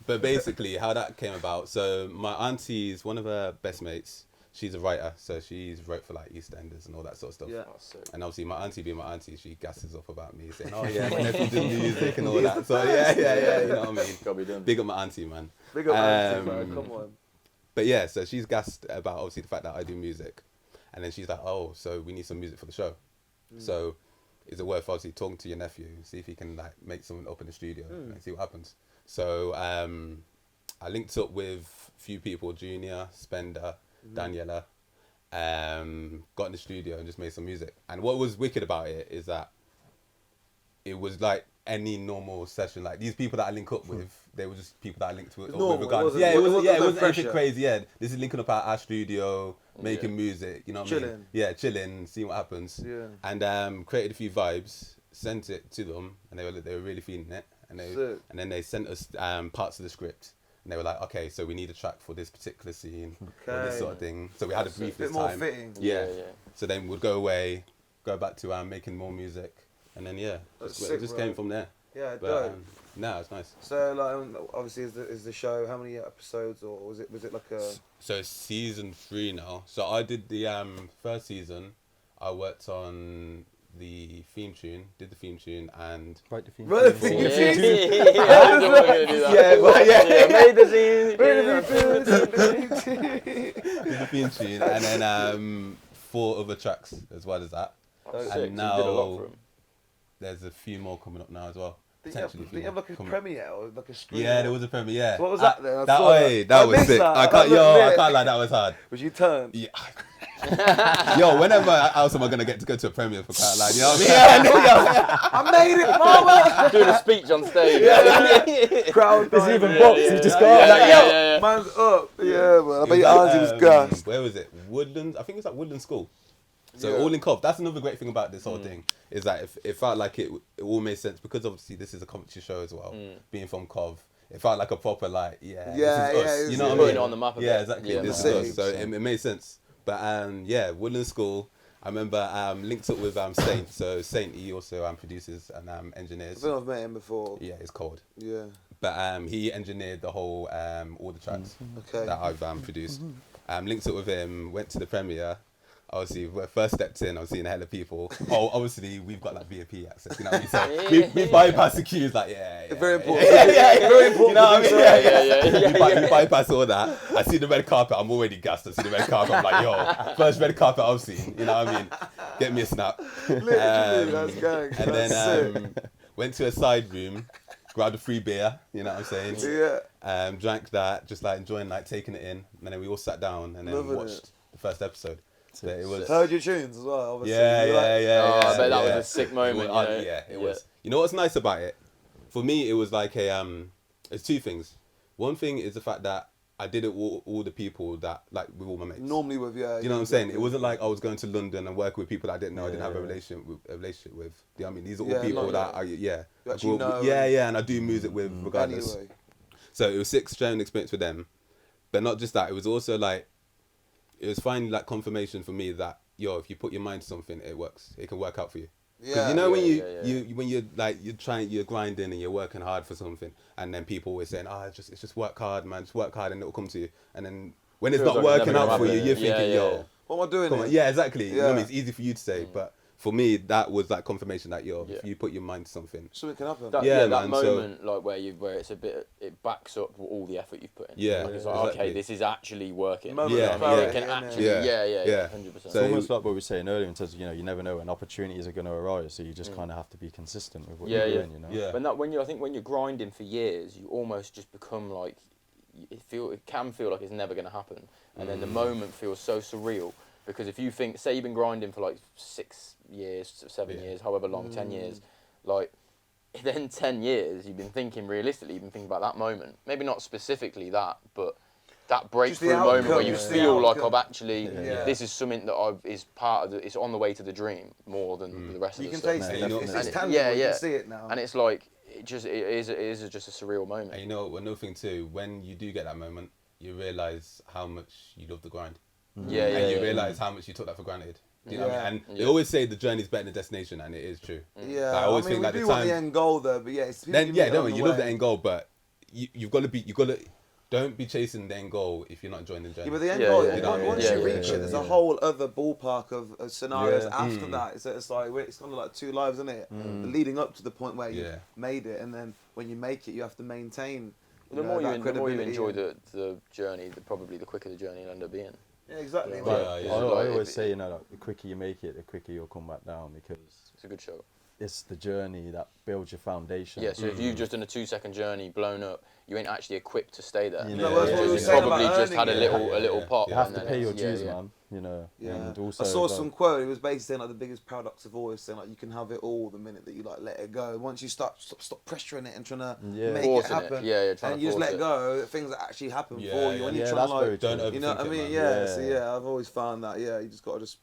But basically, how that came about. So my auntie's one of her best mates. She's a writer, so she's wrote for like EastEnders and all that sort of stuff. Yeah. And obviously, my auntie being my auntie, she gasses up about me saying, "Oh yeah, my nephew did music and all that." So yeah, you know what I mean. Gotta be done. Big up my auntie, man. Big up auntie, man. Come on. But yeah, so she's gassed about obviously the fact that I do music, and then she's like, "Oh, so we need some music for the show." So, is it worth obviously talking to your nephew, see if he can like make something up in the studio and see what happens? So, I linked up with a few people, Junior, Spender, Daniela, got in the studio and just made some music. And what was wicked about it is that it was like any normal session. Like these people that I link up with, they were just people that I linked with. Normal, regardless. It wasn't anything crazy. Yeah, this is linking up at our studio, making music. You know what I mean? Yeah, chilling, seeing what happens. Yeah. And created a few vibes, sent it to them, and they were really feeling it. And then they sent us parts of the script. And they were like, okay, so we need a track for this particular scene, or this sort of thing. So we had a brief this time. Bit more fitting. Yeah. So then we'd go away, go back to making more music, and then it just came from there. Yeah, but no, it's nice. So like, obviously, is the show how many episodes, or was it like a? So it's season 3 now. So I did the first season. I worked on the theme tune, and Write the theme tune. Made the theme tune, and then 4 other tracks as well as that. And now there's a few more coming up now as well. Did you have like a premiere or like a screen? Yeah, there was a premiere. Yeah. So what was that then? That was sick. I can't lie, that was hard. Was you turned? Yeah. Yo, whenever else am I gonna get to go to a premiere for quite like, you know what I mean? I made it, mama. Doing a speech on stage. Crowd. There's even box. You just go man's up. Yeah, man. I bet your auntie was gassed. Where was it? Woodlands. I think it was at Woodland School. So all in Cov. That's another great thing about this whole thing is that it felt like it all made sense because obviously this is a comedy show as well. Being from Cov, it felt like a proper like this is us. You know what I mean? Putting it on the map. Yeah, exactly. This is us. So it made sense. But Woodland School. I remember linked up with Saint. So Saint, he also produces and engineers. I think I've met him before. Yeah, it's cold. Yeah. But he engineered the whole all the tracks that I've produced. Linked up with him. Went to the premiere. Obviously, when I first stepped in, I was seeing a hell of people. Oh, obviously, we've got like VIP access, you know what I mean? So we bypass the queues, like, very important. Very important. You know what I mean? We bypass all that. I see the red carpet, I'm already gassed. I see the red carpet, I'm like, yo, first red carpet I've seen, you know what I mean? Get me a snap. Literally, that's gang. And then went to a side room, grabbed a free beer, you know what I'm saying? Yeah. Drank that, just like enjoying, like taking it in. And then we all sat down and then watched the first episode. So it was. Heard your tunes as well, obviously. Yeah. Oh, I bet that was a sick moment. It was. You know what's nice about it? For me, it was like it's 2 things. One thing is the fact that I did it with all the people that, like, with all my mates. Normally with, you know what I'm saying? It wasn't like I was going to London and working with people that I didn't know, I didn't have a relationship with. You know what I mean? These are all people that I, you actually know. And I do music with regardless. Anyway. So it was 6 sharing experience with them. But not just that, it was also like, it was finally like confirmation for me that if you put your mind to something, it works. It can work out for you. Because you know when you're like you're grinding and you're working hard for something, and then people always saying, it's just work hard, man, just work hard and it'll come to you. And then when it's Feels not like it's working never out for gonna you, happen. you're Yeah, thinking, yeah. yo, What am I doing come on. here? Yeah, exactly. You know what I mean? Yeah. It's easy for you to say, but for me, that was like confirmation that, yo, if you put your mind to something. Something can happen. That, Yeah, that man, so- moment, like where it's a bit, it backs up all the effort you've put in. Yeah, Like, it's like, exactly. okay, this is actually working. Moment Yeah, You know what I mean? yeah. It can Yeah, actually, yeah. yeah, 100%. So It's almost like what we were saying earlier in terms of, you never know when opportunities are going to arise, so you just kind of have to be consistent with what Yeah, you're yeah. doing, Yeah. I think when you're grinding for years, you almost just become like, it can feel like it's never going to happen, and then the moment feels so surreal because if you think, say you've been grinding for like 6 years, 7 years, however long, 10 years, like then 10 years you've been thinking realistically, you've been thinking about that moment, maybe not specifically that, but that breakthrough moment where you feel like I've actually, this is something that is part of it's on the way to the dream more than the rest of You the can stuff. taste it. No, It's definitely. tangible. Yeah, You yeah. can see it now. And it's like it is just a surreal moment. And you know, another thing too, when you do get that moment, you realise how much you love the grind. Yeah, yeah. And you yeah. realise how much you took that for granted. Do you know what I mean? And they Yeah. always say the journey is better than the destination, and it is true. Yeah, Like, I always I mean, think we like do the want time. the end goal though, but yeah, it's Then yeah, don't you you love the end goal, but you've got to don't be chasing the end goal if you're not enjoying the journey. Yeah, but the end Yeah, goal, yeah, yeah, once yeah, you yeah, reach yeah, it, there's yeah. a whole other ballpark of scenarios Yeah. after that. It's like it's kind of like two lives, isn't it? Leading up to the point where you Yeah. made it, and then when you make it, you have to maintain. The more you credibility enjoy and- the journey, probably the quicker the journey will end up being. Yeah, exactly. Yeah. But Yeah, yeah. I Like, always if- say, like, the quicker you make it, the quicker you'll come back down because It's a good show. it's the journey that builds your foundation. Yeah, so if you've just done a 2-second journey, blown up, you ain't actually equipped to stay there. You No, know, that's what we were You've saying probably about just had a earning it. little a little Yeah. pop. You have and to then pay your it's- dues, yeah. man. Yeah. And also, I saw like, some quote. It was basically saying like the biggest paradox of all is saying like you can have it all the minute that you like let it go. Once you stop pressuring it and trying to Yeah. make Forcing it it. happen, Yeah, trying and to you just force let it. go, things that actually happen Yeah, for you. yeah. When Yeah, you're trying that's to like, very true. Don't you know what I overthink it, mean? man. Yeah. So Yeah. yeah, I've always found that. Yeah, you just gotta just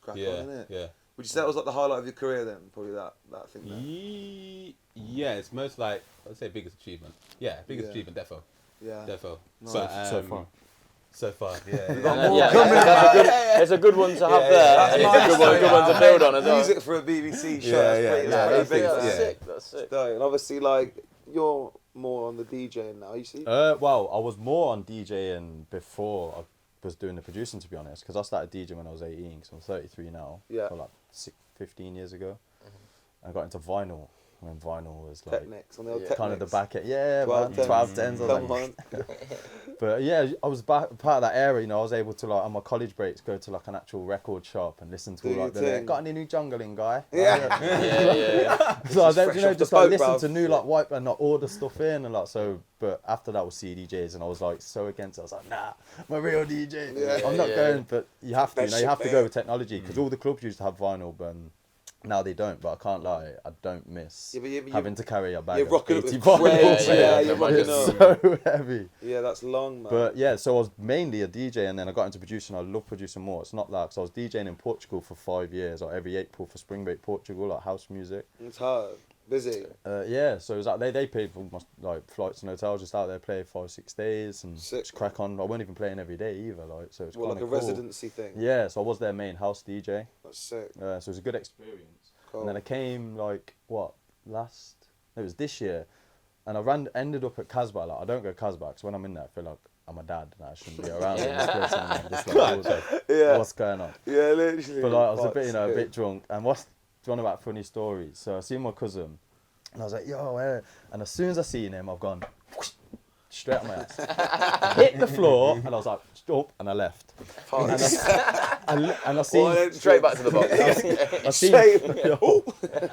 crack on, Yeah, innit? yeah. Would you say that was like the highlight of your career then? Probably that thing. There. Yeah, it's most like I'd say biggest achievement. Yeah, biggest Yeah. achievement, defo. Yeah. Defo. Nice. But, So far. So far, yeah. got yeah. more Yeah, coming. it's a good one to have Yeah, there, yeah, and yeah. it's a good one to build on as well. Music for a BBC show. Yeah, that's yeah, pretty, yeah, that's that's pretty big. it, That. yeah. sick. That's sick. And obviously, like you're more on the DJing now. You see? Well, I was more on DJing before I was doing the producing, to be honest, because I started DJing when I was 18, because I'm 33 now. Yeah. So like 15 years ago. I got into vinyl when vinyl was like Technics on the old Yeah. Technics. kind of the back end. Yeah, 12 man, tens. 12 tens. I was Come like, on. but yeah, I was part of that era. I was able to like on my college breaks go to like an actual record shop and listen to Do all, your like thing. got any new jungling guy? Yeah. Yeah. So I Just then, fresh off the just like boat, listen bruv. to new like wipe and like order stuff in and like so. But after that was CDJs and I was like so against it. I was like, nah, I'm a real DJ. Yeah. I'm not Yeah. going, but you have to. That You know, shit you have to there. go with technology because all the clubs used to have vinyl, but now they don't. But I can't lie, I don't miss Yeah, but you- having to carry a bag. You're of rocking up 80 with vinyls. crates. Yeah, Yeah, yeah, you're yeah. rocking It's up. so heavy. Yeah, that's long, man. But yeah, so I was mainly a DJ, and then I got into producing. I love producing more. It's not that, because I was DJing in Portugal for 5 years, like every April for Spring Break Portugal, like house music. It's hard. Busy. Yeah, so it was like they paid for my like flights and hotels, just out there play 5-6 days and Sick. just crack on. I wasn't even playing every day either, like so it's Well, kind like a of cool. residency thing. Yeah, so I was their main house DJ. That's sick. So it was a good experience. Cool. And then I came like it was this year, and ended up at Casbah. Like I don't go Casbah because when I'm in there, I feel like I'm a dad and I shouldn't be around in this place. And I'm just like, Yeah. what's going on? Yeah, literally. But like I was a bit, Fuck's a sake. bit drunk, and what's one about funny stories. So I seen my cousin, and I was like, yo, and as soon as I seen him, I've gone straight on my ass, hit the floor, and I was like, stop, and I left. And I seen. Well, Straight back to the box. I seen,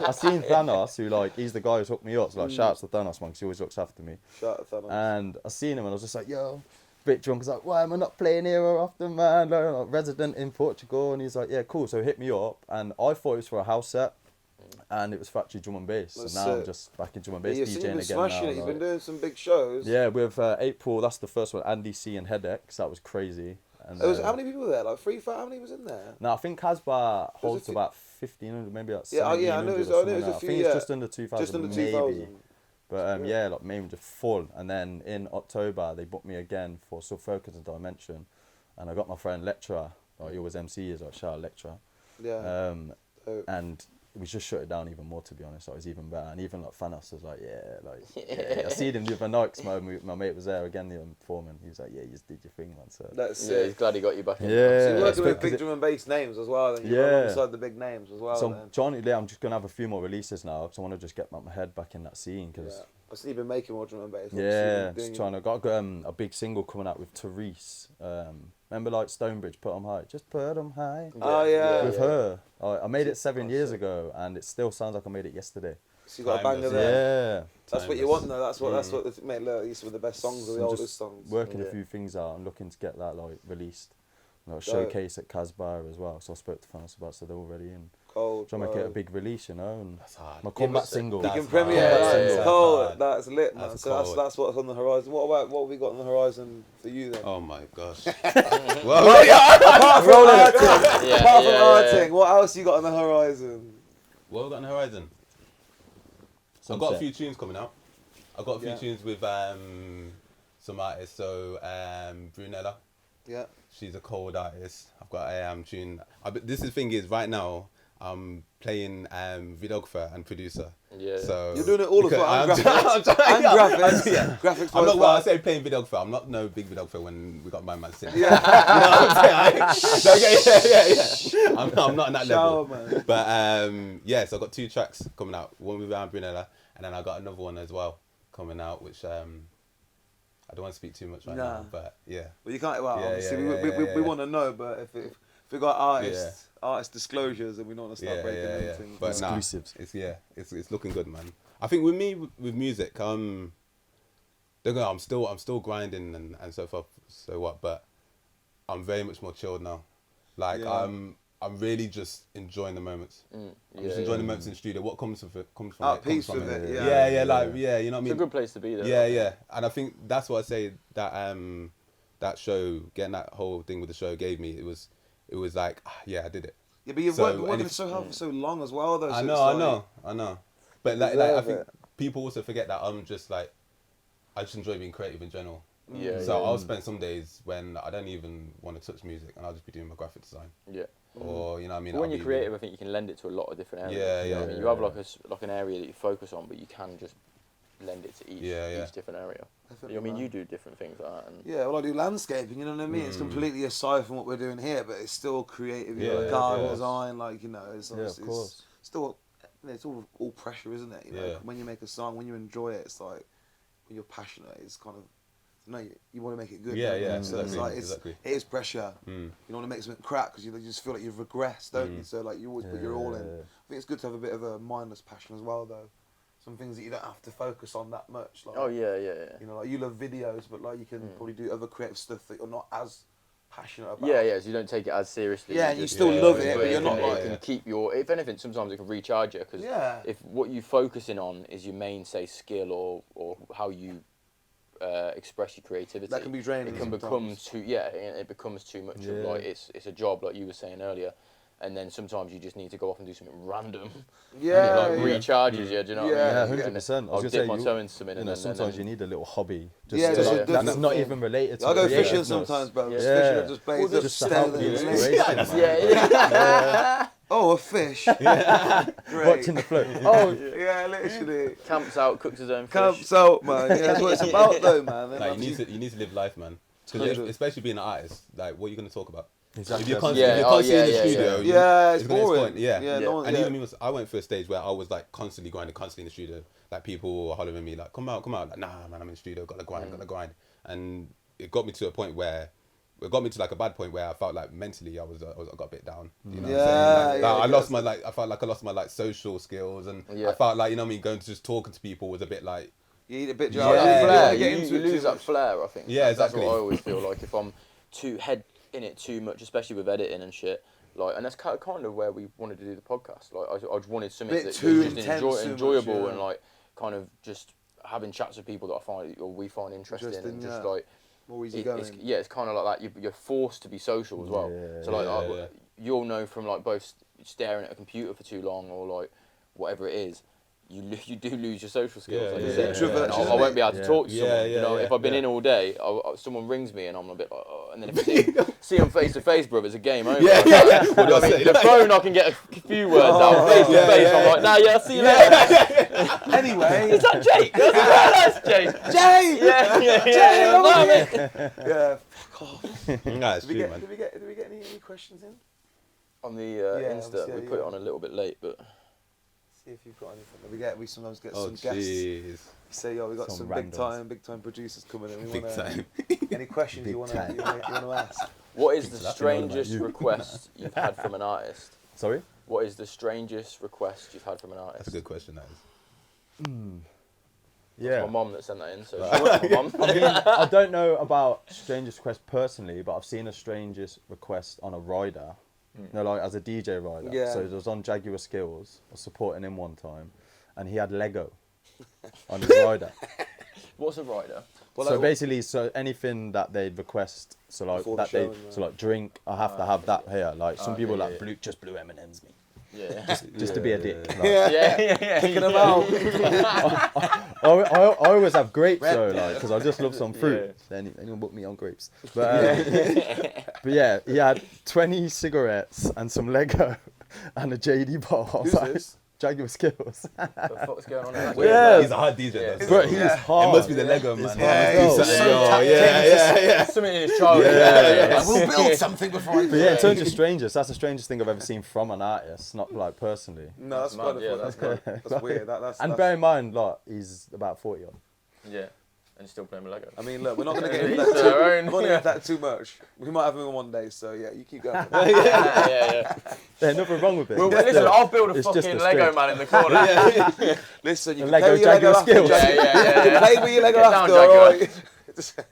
I seen Thanos, who like he's the guy who's hooked me up. So like, shout out to Thanos, man, 'cause he always looks after me. Shout out Thanos. And I seen him, and I was just like, yo, bit drunk. I was like, why am I not playing here often, man? Like, resident in Portugal, and he's like, yeah, cool. So he hit me up, and I thought it was for a house set, and it was for actually drum and bass. That's So now I'm sick. just back in drum and Yeah, bass you've been DJing again smashing now. it. You've like- been doing some big shows. yeah, with April, that's the first one. Andy C and Headaches, that was crazy. And There was, how many people were there? Like 3, 4? How many was in there? No, I think Casbah holds few- about 1,500, maybe like Yeah, oh, yeah, I know 1,700 it was- or I know it was something a now. few, I think it's yeah. just under 2,000, Just under maybe. 2,000. But yeah, like maybe just full. And then in October, they booked me again for Sub Focus and Dimension. And I got my friend Lecturer, like he always MC, is like shout out Lecturer. Yeah. And we just shut it down even more, to be honest. It was even better, and even like Thanos was like, yeah. I seen him the other night 'cause my mate was there again, the foreman. He was like, yeah, you just did your thing, man. So That's Yeah, he's glad he got you back in. Yeah. So you're it's working with good 'cause big drum and bass names as well, then you're alongside the big names as well. so then. I'm just gonna have a few more releases now, because I want to just get my head back in that scene, because I see you've been making more drum and bass. yeah, just trying to got a big single coming out with Therese. Remember like Stonebridge, Put 'em High, just put 'em high. Oh yeah. With her, I made it 7 years ago, and it still sounds like I made it yesterday. So you got a banger Timeless. there. Yeah, That's what you want though. That's what mate. Look, these are the best songs, or the I'm oldest just songs. working a Yeah. few things out. I'm looking to get that like released. Dope. Showcase at Casbah as well. So I spoke to fans about, so they're already in. Cold. Trying to make it a bro. big release, you know. And That's hard. my comeback us a- single. You That's can hard. premiere Yeah, that. yeah, It's yeah. cold. That's That's lit, man. That's So that's cold. that's what's on the horizon. What have we got on the horizon for you then? Oh my gosh. Apart well, from our thing, Yeah, apart from yeah, our yeah. thing, what else you got on the horizon? what have we got on the horizon? I've got a few tunes coming out. I've got a few Yeah. tunes with some artists. So Brunella, Yeah. she's a cold artist. I've got a tune. This is the thing is right now I'm playing videographer and producer. Yeah. So You're doing it all as because well. And I'm graphics. trying- And graphics. Yeah. Graphics. I'm not. as Well, I well. say playing videographer. I'm not no big videographer when we got my man sitting. Yeah. You know what I'm saying? So, yeah. I'm not on that Shower, level. man. But yeah, so I got 2 tracks coming out. One with Brunella, and then I got another one as well coming out, which I don't want to speak too much right now. But yeah, Well, you can't. Well, Yeah, obviously, yeah, we yeah. want to know, but if we got artist disclosures, and we don't want to start breaking anything. But nah, Exclusives. it's looking good, man. I think with me with music, don't go, I'm still grinding and so forth. So what? But I'm very much more chilled now. Like Yeah. I'm really just enjoying the moments. I'm just Yeah, enjoying the moments in the studio. What comes from it comes from At it. comes peace from with it. it, Yeah, yeah. like you know what I It's mean. a good place to be though. Yeah, yeah, and I think that's what I say that that show, getting that whole thing with the show gave me. It was like yeah, I did it. Yeah, but you've So, worked and with if- so hard for so long as well, though. So I it's know. like- But like I deserve think it. people also forget that I'm just like I just enjoy being creative in general. Yeah. So I'll spend some days when I don't even want to touch music and I'll just be doing my graphic design. Yeah. Or you know what I mean. But when I'll you're be- creative, I think you can lend it to a lot of different areas. Yeah, You know what I yeah. mean, you have like an area that you focus on, but you can just lend it to each different area. Definitely, I mean, man. you do different things like that. And Yeah, well, I do landscaping. You know what I mean? It's completely aside from what we're doing here, but it's still creative. You know, Yeah, like of garden course. design, like you know, it's Yeah, of obviously course. it's still it's all pressure, isn't it? You know, Yeah. when you make a song, when you enjoy it, it's like when you're passionate. It's kind of you want to make it good. Yeah, don't you? yeah, So it's exactly, like exactly. it is pressure. Mm. You don't want to make something crap because you just feel like you've regressed, don't you? So like you always put your all in. I think it's good to have a bit of a mindless passion as well, though. Some things that you don't have to focus on that much. Like, oh yeah. you know, like you love videos, but like you can probably do other creative stuff that you're not as passionate about. Yeah, so you don't take it as seriously. Yeah, you and you just still do love it, it, but you're not it like- can keep your. If anything, sometimes it can recharge you because Yeah. if what you're focusing on is your main, say, skill or how you express your creativity, That can be draining It can become sometimes. too. Yeah, it becomes too much. Of, Yeah. like it's a job, like you were saying earlier. And then sometimes you just need to go off and do something random. Yeah, and it like recharges you. Do you know what I Yeah, mean? Yeah, 100%. I was I'll gonna dip say, my you- toe into something. You and know, then, sometimes and you then, need a little hobby. Yeah, to, just like, a that's different not thing. even related to I go creative, fishing no. sometimes, bro. Just Yeah. fishing and just playing, Well, just just to staring help at the it. inspiration, man. yeah. Oh, a fish. Great. Watching the float. Oh, Yeah, literally. camps out, cooks his own fish. Camps out, man. Yeah, that's what it's about, though, man. Then Like obviously- you need to live life, man. 'Cause 100. especially being an artist, like what are you gonna talk about? Exactly. If you're that's- constantly, Yeah, if you're oh, constantly in the yeah, studio, yeah. Yeah, it's gonna boring. disappoint. Yeah, Yeah, no one- and yeah. even I went through a stage where I was like constantly grinding, constantly in the studio. Like people were hollering at me, like, come out. Like, nah, man, I'm in the studio, gotta grind. And it got me to a point where, it got me to like a bad point where I felt like mentally I got a bit down. You know what I'm saying? Like, Yeah, I yeah. lost my I felt like I lost my like social skills, and Yeah. I felt like, you know what I mean, going to just talking to people was a bit like, You eat a bit Yeah, jar. That yeah, flair, get you into it lose too that much. flair, I think. Yeah, That's exactly. what I always feel like. If I'm too head in it too much, especially with editing and shit, like, and that's kind of where we wanted to do the podcast. Like, I just wanted something Bit that was too just intense too much, enjoyable yeah. and like kind of just having chats with people that I find or we find interesting and Interesting, just yeah. like More easy it's, going. yeah, it's kind of like that. You're forced to be social as well. Yeah, So like, yeah. you'll know from like both staring at a computer for too long or like whatever it is. you do lose your social skills. Like you Yeah, said. Introvert, And I won't be able to talk to Yeah, someone. yeah, You know, yeah, if I've been in all day, someone rings me and I'm a bit like, oh, and then if I see them face to face, brother, it's a game over. Yeah, yeah. What do I say? The phone, I can get a few words out face to face. I'm like, nah, yeah, see you later. Anyway, Is that Jake? That's Jake. Jay. Yeah. Jay, mate. Yeah. Fuck off. Nah, it's Did true, man. we get any questions in? On the Yeah, Insta, obviously, we put it on a little bit late, but See if you've got anything. We sometimes get Oh, some guests. jeez. Say, yo, we got Some some randoms. big time producers coming in. We Big wanna, time. Any questions Big you wanna time. ask? what is the That's another one. strangest You. request you've had from an artist? Sorry? What is the strangest request you've had from an artist? That's a good question, that is. Yeah. My mum that sent that in, so shout out to my mum. I mean, I don't know about strangest request personally, but I've seen a strangest request on a rider. No, like as a DJ rider. Yeah. So it was on Jaguar Skills. I was supporting him one time, and he had Lego on his rider. What's a rider? Well, So like, basically, so anything that they'd request, so like Before the that they, show and so like drink, I have to have that here. Like some Okay, people yeah, like yeah. just blue M&Ms me, Yeah. just to be a dick. Like, yeah. Thinking about. I always have grapes though, like, because I just love some fruit. Anyone book me on grapes. But yeah, he had 20 cigarettes and some Lego and a JD bar. I was Who's like, this? Jaguar Skills. What the fuck's going on? There? Yeah. He's a hard DJ, Yeah. though. Bro, he was hard. It must be the Lego, man. Yeah, he's He's so something, yo, tactic. yeah. Something in his childhood. Yeah. We'll build something before I. But yeah, in terms of strangers, that's the strangest thing I've ever seen from an artist, not like personally. No, that's That's kind mad, of yeah, that's weird. That's And bear in mind, like, he's about 40 odd. Yeah. And he's still playing with Lego. I mean, look, we're not gonna get into Each that their too. own. We're not gonna get into that too much. We might have him in one day, so yeah, you keep going. yeah. There's nothing wrong with it. Well, It's listen, just- I'll build a it's just fucking a Lego string. man in the corner. Listen, you The can Lego play with your Lego Jaguar after. Skills. Jack. Yeah. You can play with your Lego Get down, after, Jaguar. alright?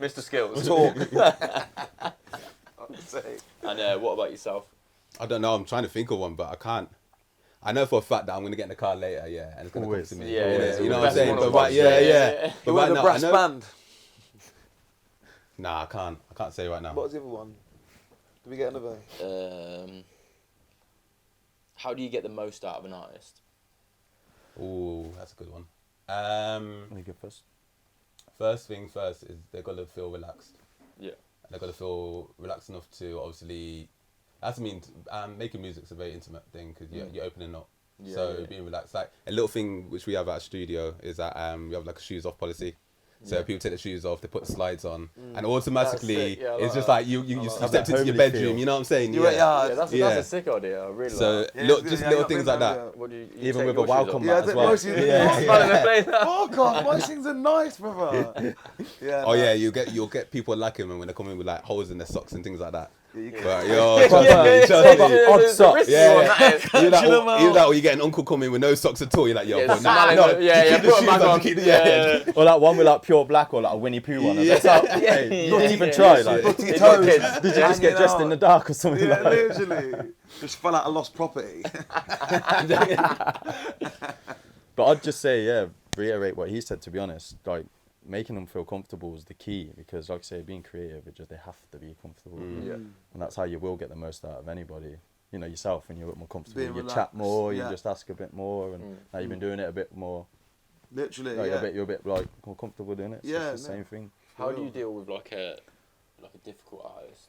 Mr. Skills. Talk. And what about yourself? I don't know. I'm trying to think of one, but I can't. I know for a fact that I'm gonna get in the car later, yeah, and it's gonna Always. come to me. Yeah, yeah. You know what I'm Best saying? one But on right, box, yeah. yeah. But You right want now, a brass I know. band? Nah, I can't say right now. What was the other one? Did we get another? How do you get the most out of an artist? Ooh, that's a good one. Let me go first. First thing first is they gotta feel relaxed. Yeah. They gotta feel relaxed enough to obviously. That's mean making music's a very intimate thing because you're opening up. Yeah, So yeah. being relaxed, like a little thing which we have at our studio is that we have like a shoes off policy. So people take the shoes off, they put the slides on, and automatically That's sick, yeah, I like it's just that. like you Have stepped that into your homely bedroom. feel. You know what I'm saying? You were- yeah. That's Yeah. a sick idea. I really So like that. just little things like that. What do you Even take with a your shoes welcome off? Yeah, mat as well. mostly- Yeah. Oh god, my things are nice, brother. Yeah. Oh no. yeah, you'll get people like him when they come in with like holes in their socks and things like that. Yeah, you can- But yo, Yeah, trust yeah, me, yeah, trust me. Odd socks. Yeah. You're like, Chill 'em out. you're like, or you get an uncle coming with no socks at all. You're like, yo, Yeah, bro, smelling no, it. Yeah, keep the put 'em shoes back on, on. keep the- Yeah. Or like one with like pure black or like a Winnie Pooh one. Yeah. That's how, hey, you didn't even try. Like, Put your It's got toes. kids. did you just get Hanging dressed out. in the dark or something Yeah, like that? literally. Just fell out of lost property. But I'd just say, yeah, reiterate what he said, to be honest. Like, making them feel comfortable is the key because, like I say, being creative, they have to be comfortable. Yeah. And that's how you will get the most out of anybody. You know, yourself, when you're a bit more comfortable, Being you chat relaxed, more, you yeah. just ask a bit more, and now you've been doing it a bit more. Literally, Like, yeah. you're a bit like more comfortable doing it. So Yeah, it's the no. same thing. How do you deal with like a difficult artist?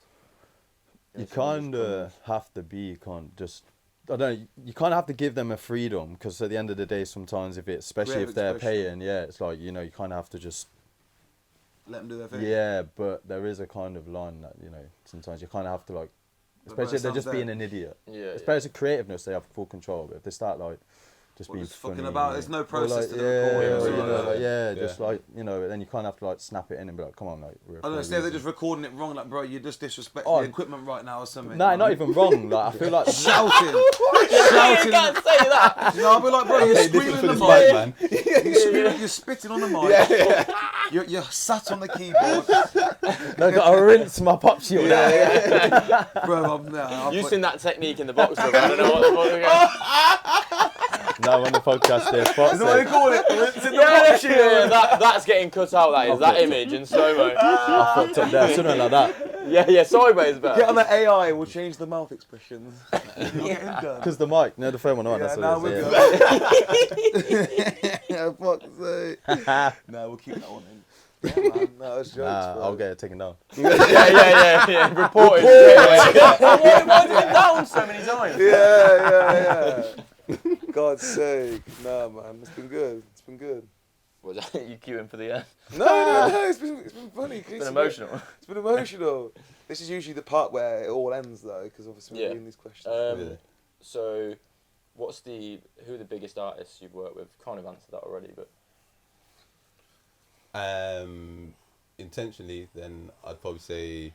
You kind of have to be. You can't just. I don't know. You kind of have to give them a freedom because at the end of the day, sometimes especially Creative if they're expression. paying, yeah, it's like you kind of have to just. Let them do their thing. Yeah, but there is a kind of line that sometimes you kind of have to like, But especially if they're sounds just being dead. an idiot. Yeah. Especially creativeness, they have full control. But if they start like just What, being just fucking funny, about, there's no or, process like, to the recording, or, so, yeah, yeah. just like then you kind of have to like snap it in and be like, come on, like. I don't know, say they're just recording it wrong, like, bro, you're just disrespecting Oh. the equipment right now or something. No, not even wrong. Like I feel like Shouting. You Shouting. can't say that. You know, I'll be like, bro, you're Hey, this is screaming for the this mic. mic, man. You're spitting on the mic. You're sat on the keyboard. no, I gotta rinse my pop shield. Bro, I'm You've seen that technique in the box room. I don't know what the fuck they're going. No, when the podcast there, spots Is that what they it. call it? Rinsing the Yeah, box shield. that's getting cut out. That is that image in slow mo. I fucked up there, something like that. Yeah, sideways better. Get on that AI, we'll change the mouth expressions. Because the mic, no, the phone one on. Yeah, That's now what it we're is. good. Fuck's sake. No, we'll keep that one in. Yeah, man. No, it's jokes, Nah, bro. I'll get it taken down. Yeah. Reported. Yeah. Why has it been down so many times? Yeah. God's sake. Nah, man. It's been good. It's been good. Was that you queuing for the end? No. It's been funny. It's been emotional. It's been emotional. This is usually the part where it all ends, though, because obviously we're reading these questions. So, who are the biggest artists you've worked with? Kind of answered that already, but. Intentionally, then I'd probably say,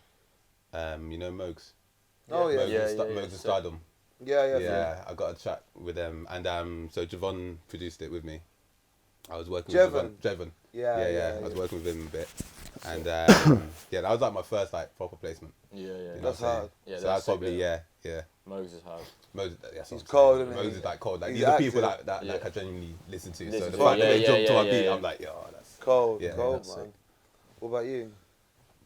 Mogs. Oh, yeah. Mogs and Stardom. Yeah. I got a track with them, and so Javon produced it with me. I was working Jevon. with Jevon. Yeah. I was working with him a bit, and that was like my first proper placement. Yeah. You know That's what I'm hard. Yeah, so that's probably yeah. Moses is hard. Moses, that's He's what I'm cold, saying. isn't he? Moses is like cold. Like He's these are people active. that I genuinely listen to. Listen So the to, fact that they jump to my yeah, beat, yeah. I'm like, yo, that's Cold, Yeah, cold, that's man. sick. What about you?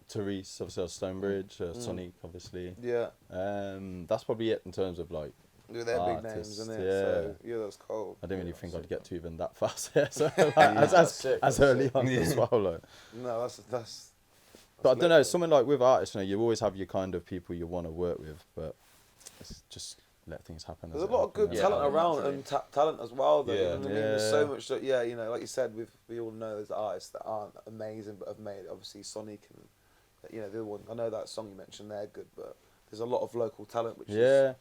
Therese, obviously, Stonebridge, Sonic, obviously. Yeah. That's probably it in terms of like. They're big names, Artists, isn't it? yeah. So, yeah, that's cold. I didn't really Yeah, think sick. I'd get to even that fast. Yeah, so like, That's sick, as that's early sick. on as well. Like. No, that's But I don't know, lit. something like with artists, you always have your kind of people you want to work with, but it's just let things happen. There's as a it lot of good happens. talent around naturally. and talent as well, though. You know what I mean? There's so Yeah. much that, like you said, we all know there's artists that aren't amazing but have made it. Obviously, Sonic and, the other one. I know that song you mentioned, they're good, but there's a lot of local talent which is Yeah,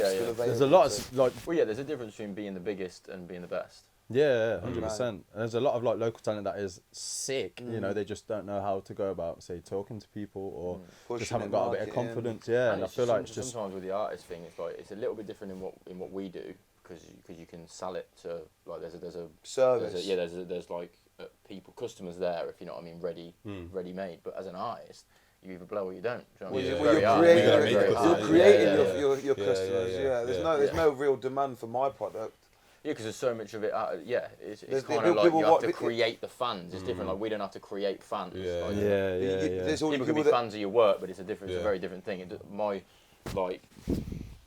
still available. there's a lot to- of like Well, yeah, there's a difference between being the biggest and being the best. yeah, 100%. And there's a lot of like local talent that is sick. They just don't know how to go about say talking to people or Pushing just haven't it, got a bit of marketing. confidence. Yeah, and I feel like it's just sometimes with the artist thing, it's like it's a little bit different in what we do because you can sell it to like there's a service. there's like customers there, if you know what I mean, ready made. But as an artist, you either blow or you don't. Do you know what I mean? It's Well, very you're hard. creating, Very you're hard. creating Yeah. your customers. There's no real demand for my product. Yeah, because there's so much of it. It's There's kind of like people you have to want- create the fans. It's different. Like we don't have to create fans. Yeah. Like, There's all people the can be people that fans of your work, but it's a Yeah. very different thing.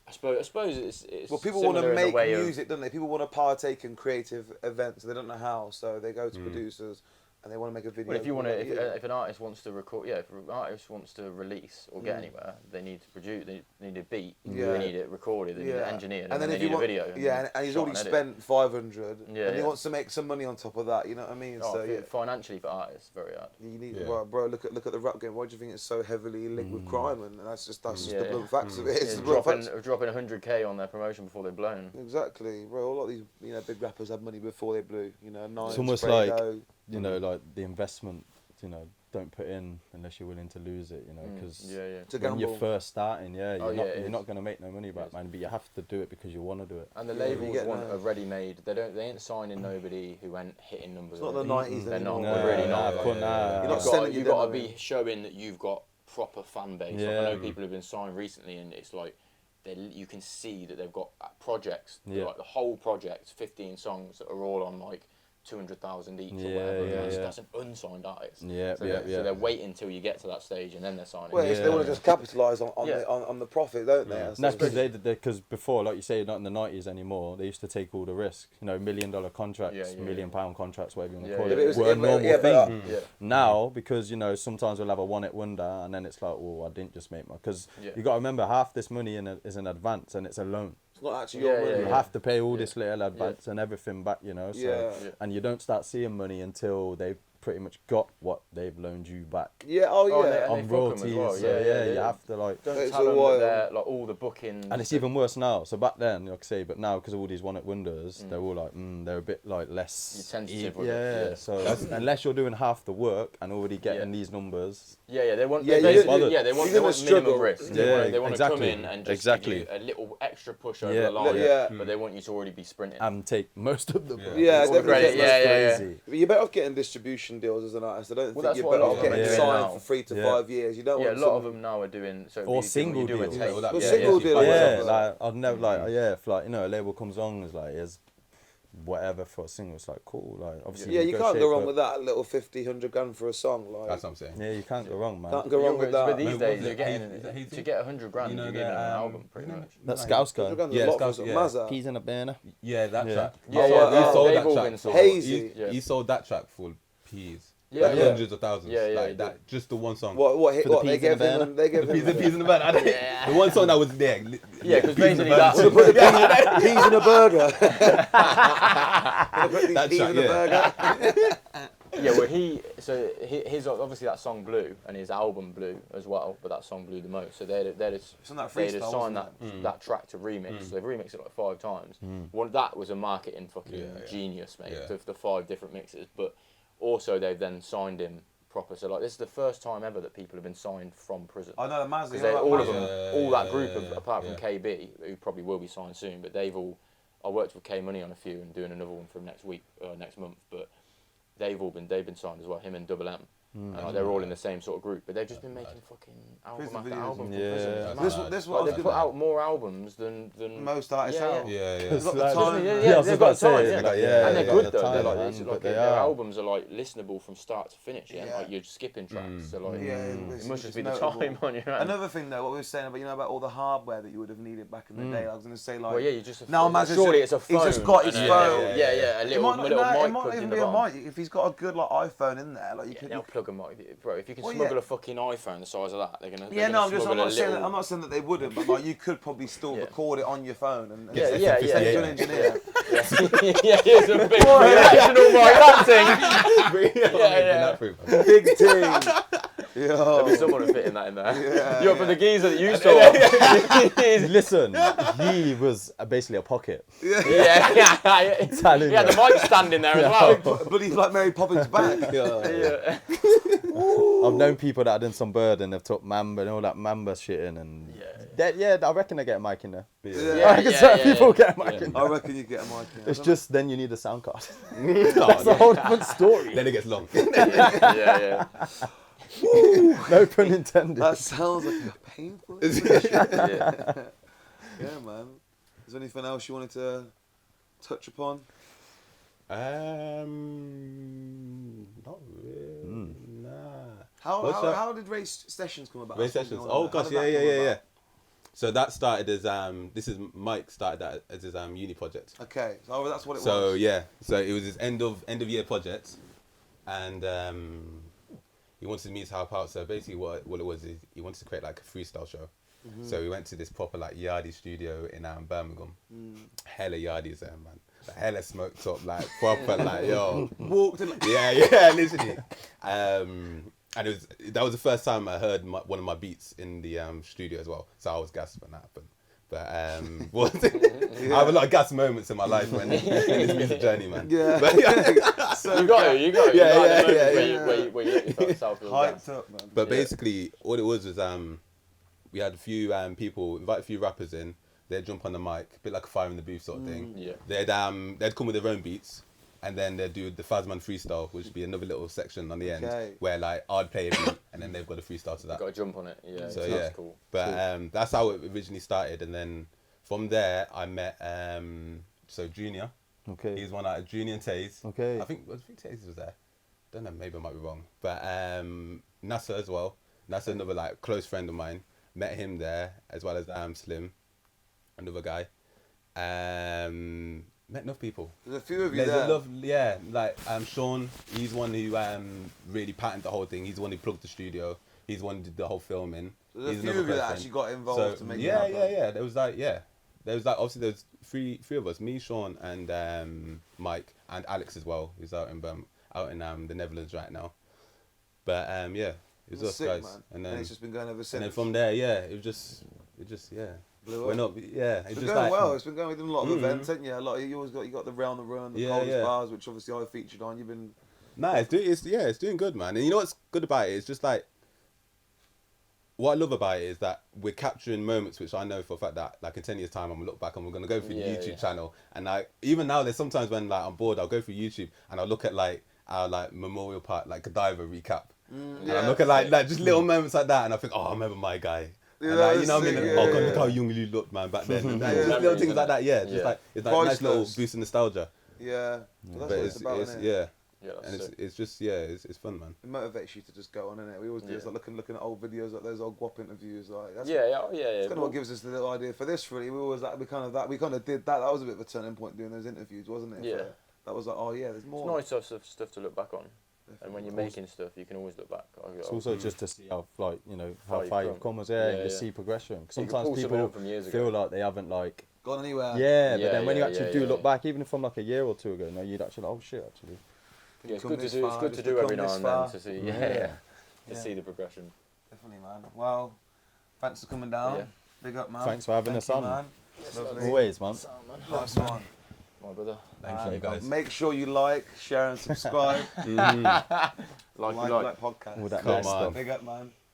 I suppose it's Well, people want to similar in the make way of- music, don't they? People want to partake in creative events. They don't know how, so they go to producers and they want to make a video. Well, if you want to, Yeah. if an artist wants to record, if an artist wants to release or get anywhere, they need to produce. They need a beat. Yeah. They need it recorded. They need it engineered. And then if they you need want, a video. and he's shot already and edit. spent 500, Yeah, and he yeah. wants to make some money on top of that. You know what I mean? Oh, So yeah, financially for artists, very hard. you need, Yeah. well, bro. Look at the rap game. Why do you think it's so heavily linked with crime? And that's just the Yeah. blunt facts of it. It's Yeah, the blunt facts. dropping 100K on their promotion before they're blown. Exactly, bro. A lot of these big rappers had money before they blew. Nine. It's almost like like the investment. Don't put in unless you're willing to lose it. Because Yeah. To when you're gamble. first starting, it you're not is. going to make no money back, Yes. man. But you have to do it because you want to do it. And the Yeah, you labels get want no- a ready-made. They ain't signing nobody who ain't hitting numbers. It's not the already. 90s They're not. anymore. They're really not. Nah, nah. You're not You've sending got, your you've got to demo be in. showing that you've got proper fan base. Like, Yeah. I know people have been signed recently, and it's like you can see that they've got projects. Yeah. Like the whole project, 15 songs that are all on like 200,000 each or Yeah, whatever. yeah, and yeah. that's an unsigned artist. Yeah, so yeah, So they're waiting until you get to that stage, and then they're signing. Well, they want to just capitalise on Yeah. the profit, don't they? And that's because before, like you say, not in the 90s anymore. They used to take all the risk. $1 million contracts, Yeah, yeah, £1 million contracts, whatever you want to Yeah, call yeah. it. But it was- were a normal thing. Yeah. Now, because sometimes we'll have a one-hit wonder, and then it's like, oh, I didn't just make my. Because Yeah. you got to remember, half this money is an advance, and it's a loan. It's not actually Yeah, your money. yeah, You yeah. have to pay all this little advance and everything back, So, Yeah. Yeah. and you don't start seeing money until they've pretty much got what they've loaned you back Yeah, oh Oh, yeah. and on they fuck 'em as royalties. well. So, Yeah, you yeah. have to like. Don't It's tell a them while. that they're like all the bookings. And it's even worse now. So back then, like I say, but now because of all these one-hit wonders, they're all like, they're a bit like less. You're tentative with it, yeah. yeah. So unless you're doing half the work and already getting Yeah. these numbers, Yeah, they want. Yeah, they you basically, didn't- yeah, they want. you They didn't want struggle. minimum risk. Yeah, They want to exactly. come in and just Exactly. give you a little extra push over Yeah. the line. Yeah. But they want you to already be sprinting. and take most of the. Yeah. money. Yeah, All the definitely. credit, That's yeah. Crazy. But you're better off getting distribution deals as an artist. I don't Well, think that's you're what a better lot off of them getting are doing signed now. for 3 to Yeah. 5 years. You don't Yeah, a want lot of some- them now are doing so. Or single you do a deals. tape. Well, that- Well, yeah, single yeah, deal. Yeah, whatever. like I'd never like a label comes on is like here's whatever for a single. It's like cool. Like obviously. Yeah, you can't go wrong but- with that. A little 50, 100 grand for a song. Like That's what I'm saying. Yeah, you can't go wrong, man. can't go wrong with But that. these No, days, was you're it getting Hazy? Is it Hazy? to get 100 grand, You know you're the, getting an album pretty much. That's Scouse guy. 100 grand, Yeah, a lot Scouse, for yeah. Mazza. Peas in a banner. Yeah, that Yeah. track. Yeah, He yeah, sold they've that all track. been sold. Hazy. He sold that track for peas. Yeah, Like yeah. hundreds of thousands. Yeah, yeah, like he that. Just the one song. What hit? For the What they peas in gave the him? banner. They gave him. Peas in the band. The one song that was there. Yeah, because Peas in the basically Band. that's So put the peas in a burger. Put these That peas track, in a yeah. burger. yeah. Well, his obviously that song blew and his album blew as well, but that song blew the most. So they'd It's on that they'd freestyle, signed wasn't that track to remix. So they've remixed it like 5 times. One that was a marketing fucking genius, mate. Yeah. The 5 different mixes, but also they've then signed him proper. So like this is the first time ever that people have been signed from prison. I know Mazza. Because all of them, Yeah, all that yeah, group, yeah, apart from yeah. KB, who probably will be signed soon, but they've all. I worked with K Money on a few and doing another one from next month, but they've been signed as well. Him and Double M, and like, they're all in the same sort of group, but they've just been making fucking album Prison after videos. album. from Yeah. prison. It's This mad. this Like, what they've put out more albums than most artists out. Yeah, yeah. They've got the Like- time. Yeah, I was they've about got to say, time, it's yeah. like, yeah, And they're they've good got though. the They're time, like, it's man, like but they their are. albums are like listenable from start to finish. Yeah, Yeah. like you're skipping tracks. So like, Yeah, it must just be the notable. time on your hands. Another thing though, what we were saying about about all the hardware that you would have needed back in the day. I was going to say like. Well, yeah, you just Now Mazza's surely just- it's a phone. he's just got his and a- phone. Yeah, a It little might, little no, it mic might plugged even in be the a bottom. mic. If he's got a good like iPhone in there, like you Yeah, could. they'll plug a mic, bro. If you can Well, smuggle yeah. a fucking iPhone the size of that, they're gonna. Yeah, no, I'm smuggle a not saying that. little- I'm not saying that they wouldn't, but like you could probably still Yeah. record it on your phone and Yeah, send yeah, it yeah, to yeah. an engineer. Yeah, it's a big professional mic. That thing. Yeah. Big team. There'll be Yo. someone fitting that in there. Yeah, Yo, yeah. for the geezer that you saw. Listen, he was basically a pocket. Yeah. Telling Yeah, you. the mic stand in there as well. But he's like Mary Poppins back. Yeah. I've known people that had done some bird and they've took Mamba and all that Mamba shit in and I reckon they get a mic in there. Yeah. I reckon certain people get a mic in I there. reckon you get a mic. In. It's just then you need a sound card. That's That's a whole different story. Then it gets long. Yeah. No pun intended. That sounds like a painful. Yeah. Yeah, man. Is there anything else you wanted to touch upon? Not really. Nah. What's How that? did race sessions come about? Race That's sessions. what we Oh wanna know. gosh, How yeah, did yeah, that yeah, come yeah. about? So that started as Mike started that as his uni project. Okay, so that's what it So was. yeah, so it was his end of year project, and he wanted me to help out. So basically, what it was is he wanted to create like a freestyle show. So we went to this proper like yardie studio in Birmingham. Hella yardies there, man. Like, hella smoked up, like proper, like yo. Walked in. Yeah, literally. And that was the first time I heard one of my beats in the studio as well. So I was gassed when that happened. But I have a lot of gas moments in my life when in this music journey, man. Yeah. But, yeah. So You got it. Yeah, You got yeah, the yeah, moments yeah. where you let yourself feel hyped gassed. up, man. But Yeah. basically, all it was we had a few people, invite a few rappers in. They'd jump on the mic, a bit like a fire in the booth sort of thing. Yeah. They'd come with their own beats, and then they'd do the Fazman freestyle, which would be another little section on the end Okay. where like I'd play a beat, and then they've got a freestyle to that. Got to jump on it. Yeah. So that's yeah, cool. but that's how it originally started, and then from there I met Junior. Okay. He's one out of Junior and Taze. Okay. I think Taze was there. Don't know, maybe I might be wrong. But Nasser as well. Nasser, another like close friend of mine. Met him there, as well as Slim, another guy. Met enough people. There's a few of you There's there. like Sean. He's one who really patented the whole thing. He's the one who plugged the studio. He's the one who did the whole filming. There's He's a few another of you that person. actually got involved to make it yeah, happen. yeah. There was obviously there's three of us, me, Sean, and Mike, and Alex as well, who's out in the Netherlands right now. But yeah, it was That's us sick, guys, man. and then it's just been going ever since. and then from there, yeah, it just Blew we're up. not, yeah, It's it's been just going like well. It's been going with a lot of events, haven't you? A lot of, you got the Round the Run, the Yeah, Coldest yeah. Bars, which obviously I featured on. You've been Nah, it's doing good, man. And you know what's good about it? It's just like, what I love about it is that we're capturing moments which I know for a fact that like in 10 years time I'm gonna look back and we're gonna go through the YouTube channel, and like even now there's sometimes when like I'm bored I'll go through YouTube and I'll look at like our like memorial part, like Godiva recap, and I look at like just little moments like that and I think, oh, I remember my guy. Yeah, And like, you know what I mean? sick, And, yeah, oh god, yeah. look how young you looked, man, back then. And, like, Yeah. just little things like that, yeah. Just Yeah. like it's like Vice nice little versa. boost of nostalgia. Yeah. So that's But what it's about, it's innit? yeah, Yeah, that's and sick. it's just yeah, it's fun, man. It motivates you to just go on, innit? We always do this, Yeah. like looking at old videos, like those old guap interviews, like that's Yeah. It's kind of what gives us the little idea for this. Really, we always like we kind of did that. That was a bit of a turning point doing those interviews, wasn't it? Yeah. That was like, oh yeah, there's It's more. nice to have stuff to look back on. And when you're making stuff, you can always look back. It's also just to see how, like, you know, How how you've far you've come. come as Yeah, and you yeah. see progression. 'Cause You can sometimes pull something people up from years feel ago. like they haven't, like, Gone anywhere? yeah, but Yeah, then when you yeah, actually yeah, do yeah. look back, even from like a year or two ago, no, you'd actually, oh shit, actually. Yeah, it's Come good to this do. It's far, good to just do to every come now this and far. then to see. Yeah. To Yeah. see the progression. Definitely, man. Well, thanks for coming down. Yeah. Big up, man. Thanks for having Thank us you, on. man. Lovely. Always, man. Nice one. My brother. Thank you, guys. Make sure you like, share, and subscribe. Like like podcast. All that Come nice on. stuff. Big up, man.